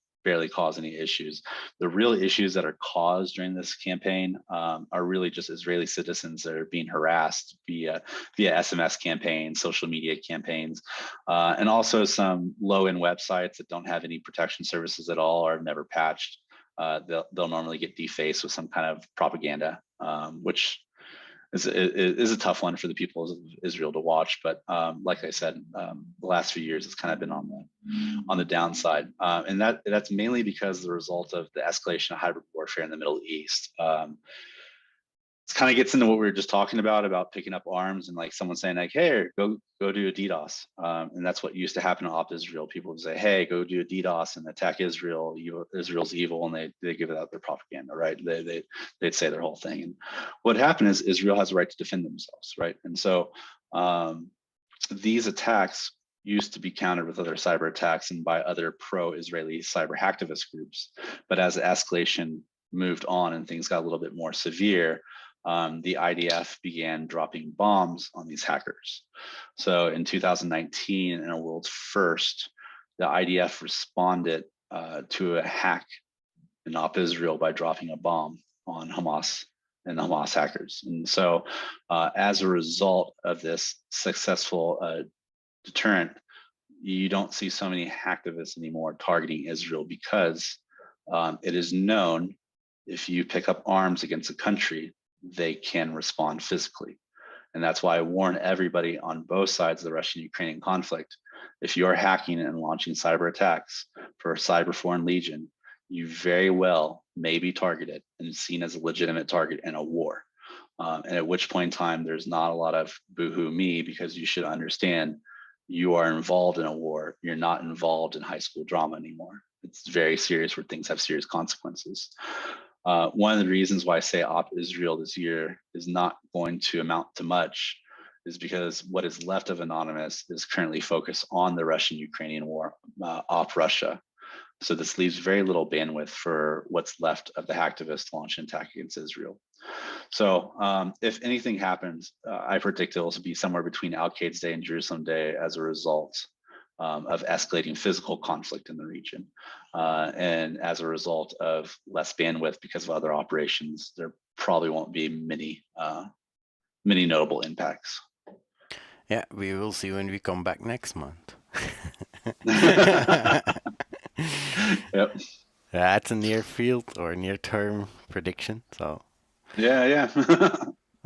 cause any issues. The real issues that are caused during this campaign are really just Israeli citizens that are being harassed via SMS campaigns, social media campaigns, and also some low-end websites that don't have any protection services at all or have never patched. They'll normally get defaced with some kind of propaganda, which is a tough one for the people of Israel to watch. But like I said, the last few years it's kind of been on the downside, and that's mainly because of the result of the escalation of hybrid warfare in the Middle East. It kind of gets into what we were just talking about picking up arms and like someone saying like, hey, go do a DDoS. And that's what used to happen in OpIsrael. People would say, hey, go do a DDoS and attack Israel. Israel's evil, and they give it out their propaganda, right? They'd say their whole thing. And what happened is Israel has a right to defend themselves, right? And so these attacks used to be countered with other cyber attacks and by other pro-Israeli cyber hacktivist groups. But as the escalation moved on and things got a little bit more severe, the IDF began dropping bombs on these hackers. So in 2019, in a world's first, the IDF responded to a hack in OpIsrael by dropping a bomb on Hamas and the Hamas hackers. And so as a result of this successful deterrent, you don't see so many hacktivists anymore targeting Israel because it is known if you pick up arms against a country, they can respond physically. And that's why I warn everybody on both sides of the Russian-Ukrainian conflict, if you're hacking and launching cyber attacks for Cyber Foreign Legion, you very well may be targeted and seen as a legitimate target in a war. And at which point in time, there's not a lot of boohoo me, because you should understand you are involved in a war. You're not involved in high school drama anymore. It's very serious, where things have serious consequences. One of the reasons why I say OpIsrael this year is not going to amount to much is because what is left of Anonymous is currently focused on the Russian-Ukrainian war, Op Russia. So this leaves very little bandwidth for what's left of the hacktivists to launch an attack against Israel. So if anything happens, I predict it will be somewhere between Al-Qaed's Day and Jerusalem Day as a result of escalating physical conflict in the region. And as a result of less bandwidth because of other operations, there probably won't be many notable impacts. Yeah, we will see when we come back next month. Yep. That's a near field or near term prediction. So yeah.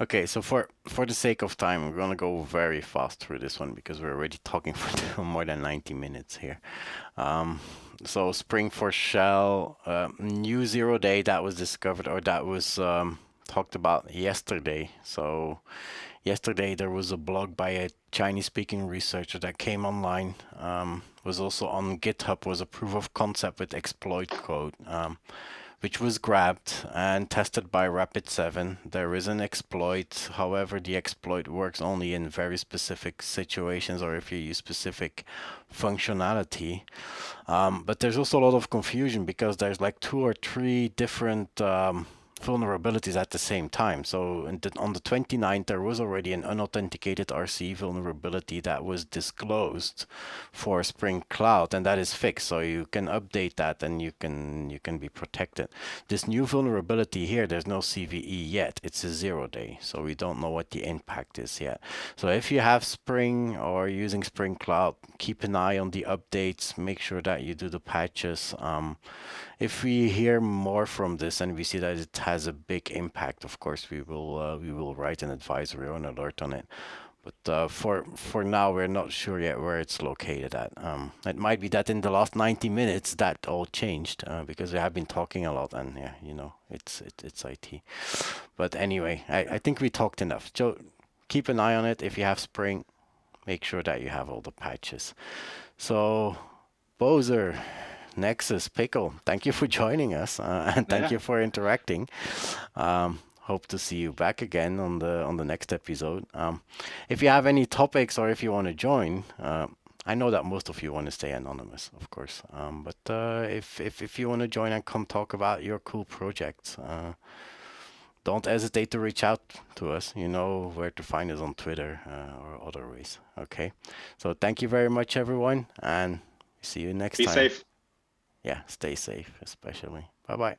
Okay, so for the sake of time, we're gonna go very fast through this one because we're already talking for more than 90 minutes here. So Spring for Shell, new 0-day that was discovered, or that was talked about yesterday. So yesterday there was a blog by a Chinese-speaking researcher that came online. Was also on GitHub, was a proof of concept with exploit code. Which was grabbed and tested by Rapid7. There is an exploit. However, the exploit works only in very specific situations or if you use specific functionality. But there's also a lot of confusion because there's like 2 or 3 different vulnerabilities at the same time. So on the 29th, there was already an unauthenticated RC vulnerability that was disclosed for Spring Cloud, and that is fixed. So you can update that and you can be protected. This new vulnerability here, there's no CVE yet. It's a 0-day, so we don't know what the impact is yet. So if you have Spring or using Spring Cloud, keep an eye on the updates. Make sure that you do the patches. If we hear more from this and we see that it has a big impact, of course we will write an advisory or an alert on it. But for now, we're not sure yet where it's located at. It might be that in the last 90 minutes that all changed because we have been talking a lot, and yeah, you know, it's IT. But anyway, I think we talked enough. So keep an eye on it. If you have Spring, make sure that you have all the patches. So Bozer, Nexus, Pickle, thank you for joining us and thank you for interacting. Hope to see you back again on the next episode. If you have any topics or if you want to join, I know that most of you want to stay anonymous, of course. But if you want to join and come talk about your cool projects, don't hesitate to reach out to us. You know where to find us on Twitter or other ways. Okay. So thank you very much, everyone, and see you next time. Be safe. Yeah, stay safe, especially. Bye-bye.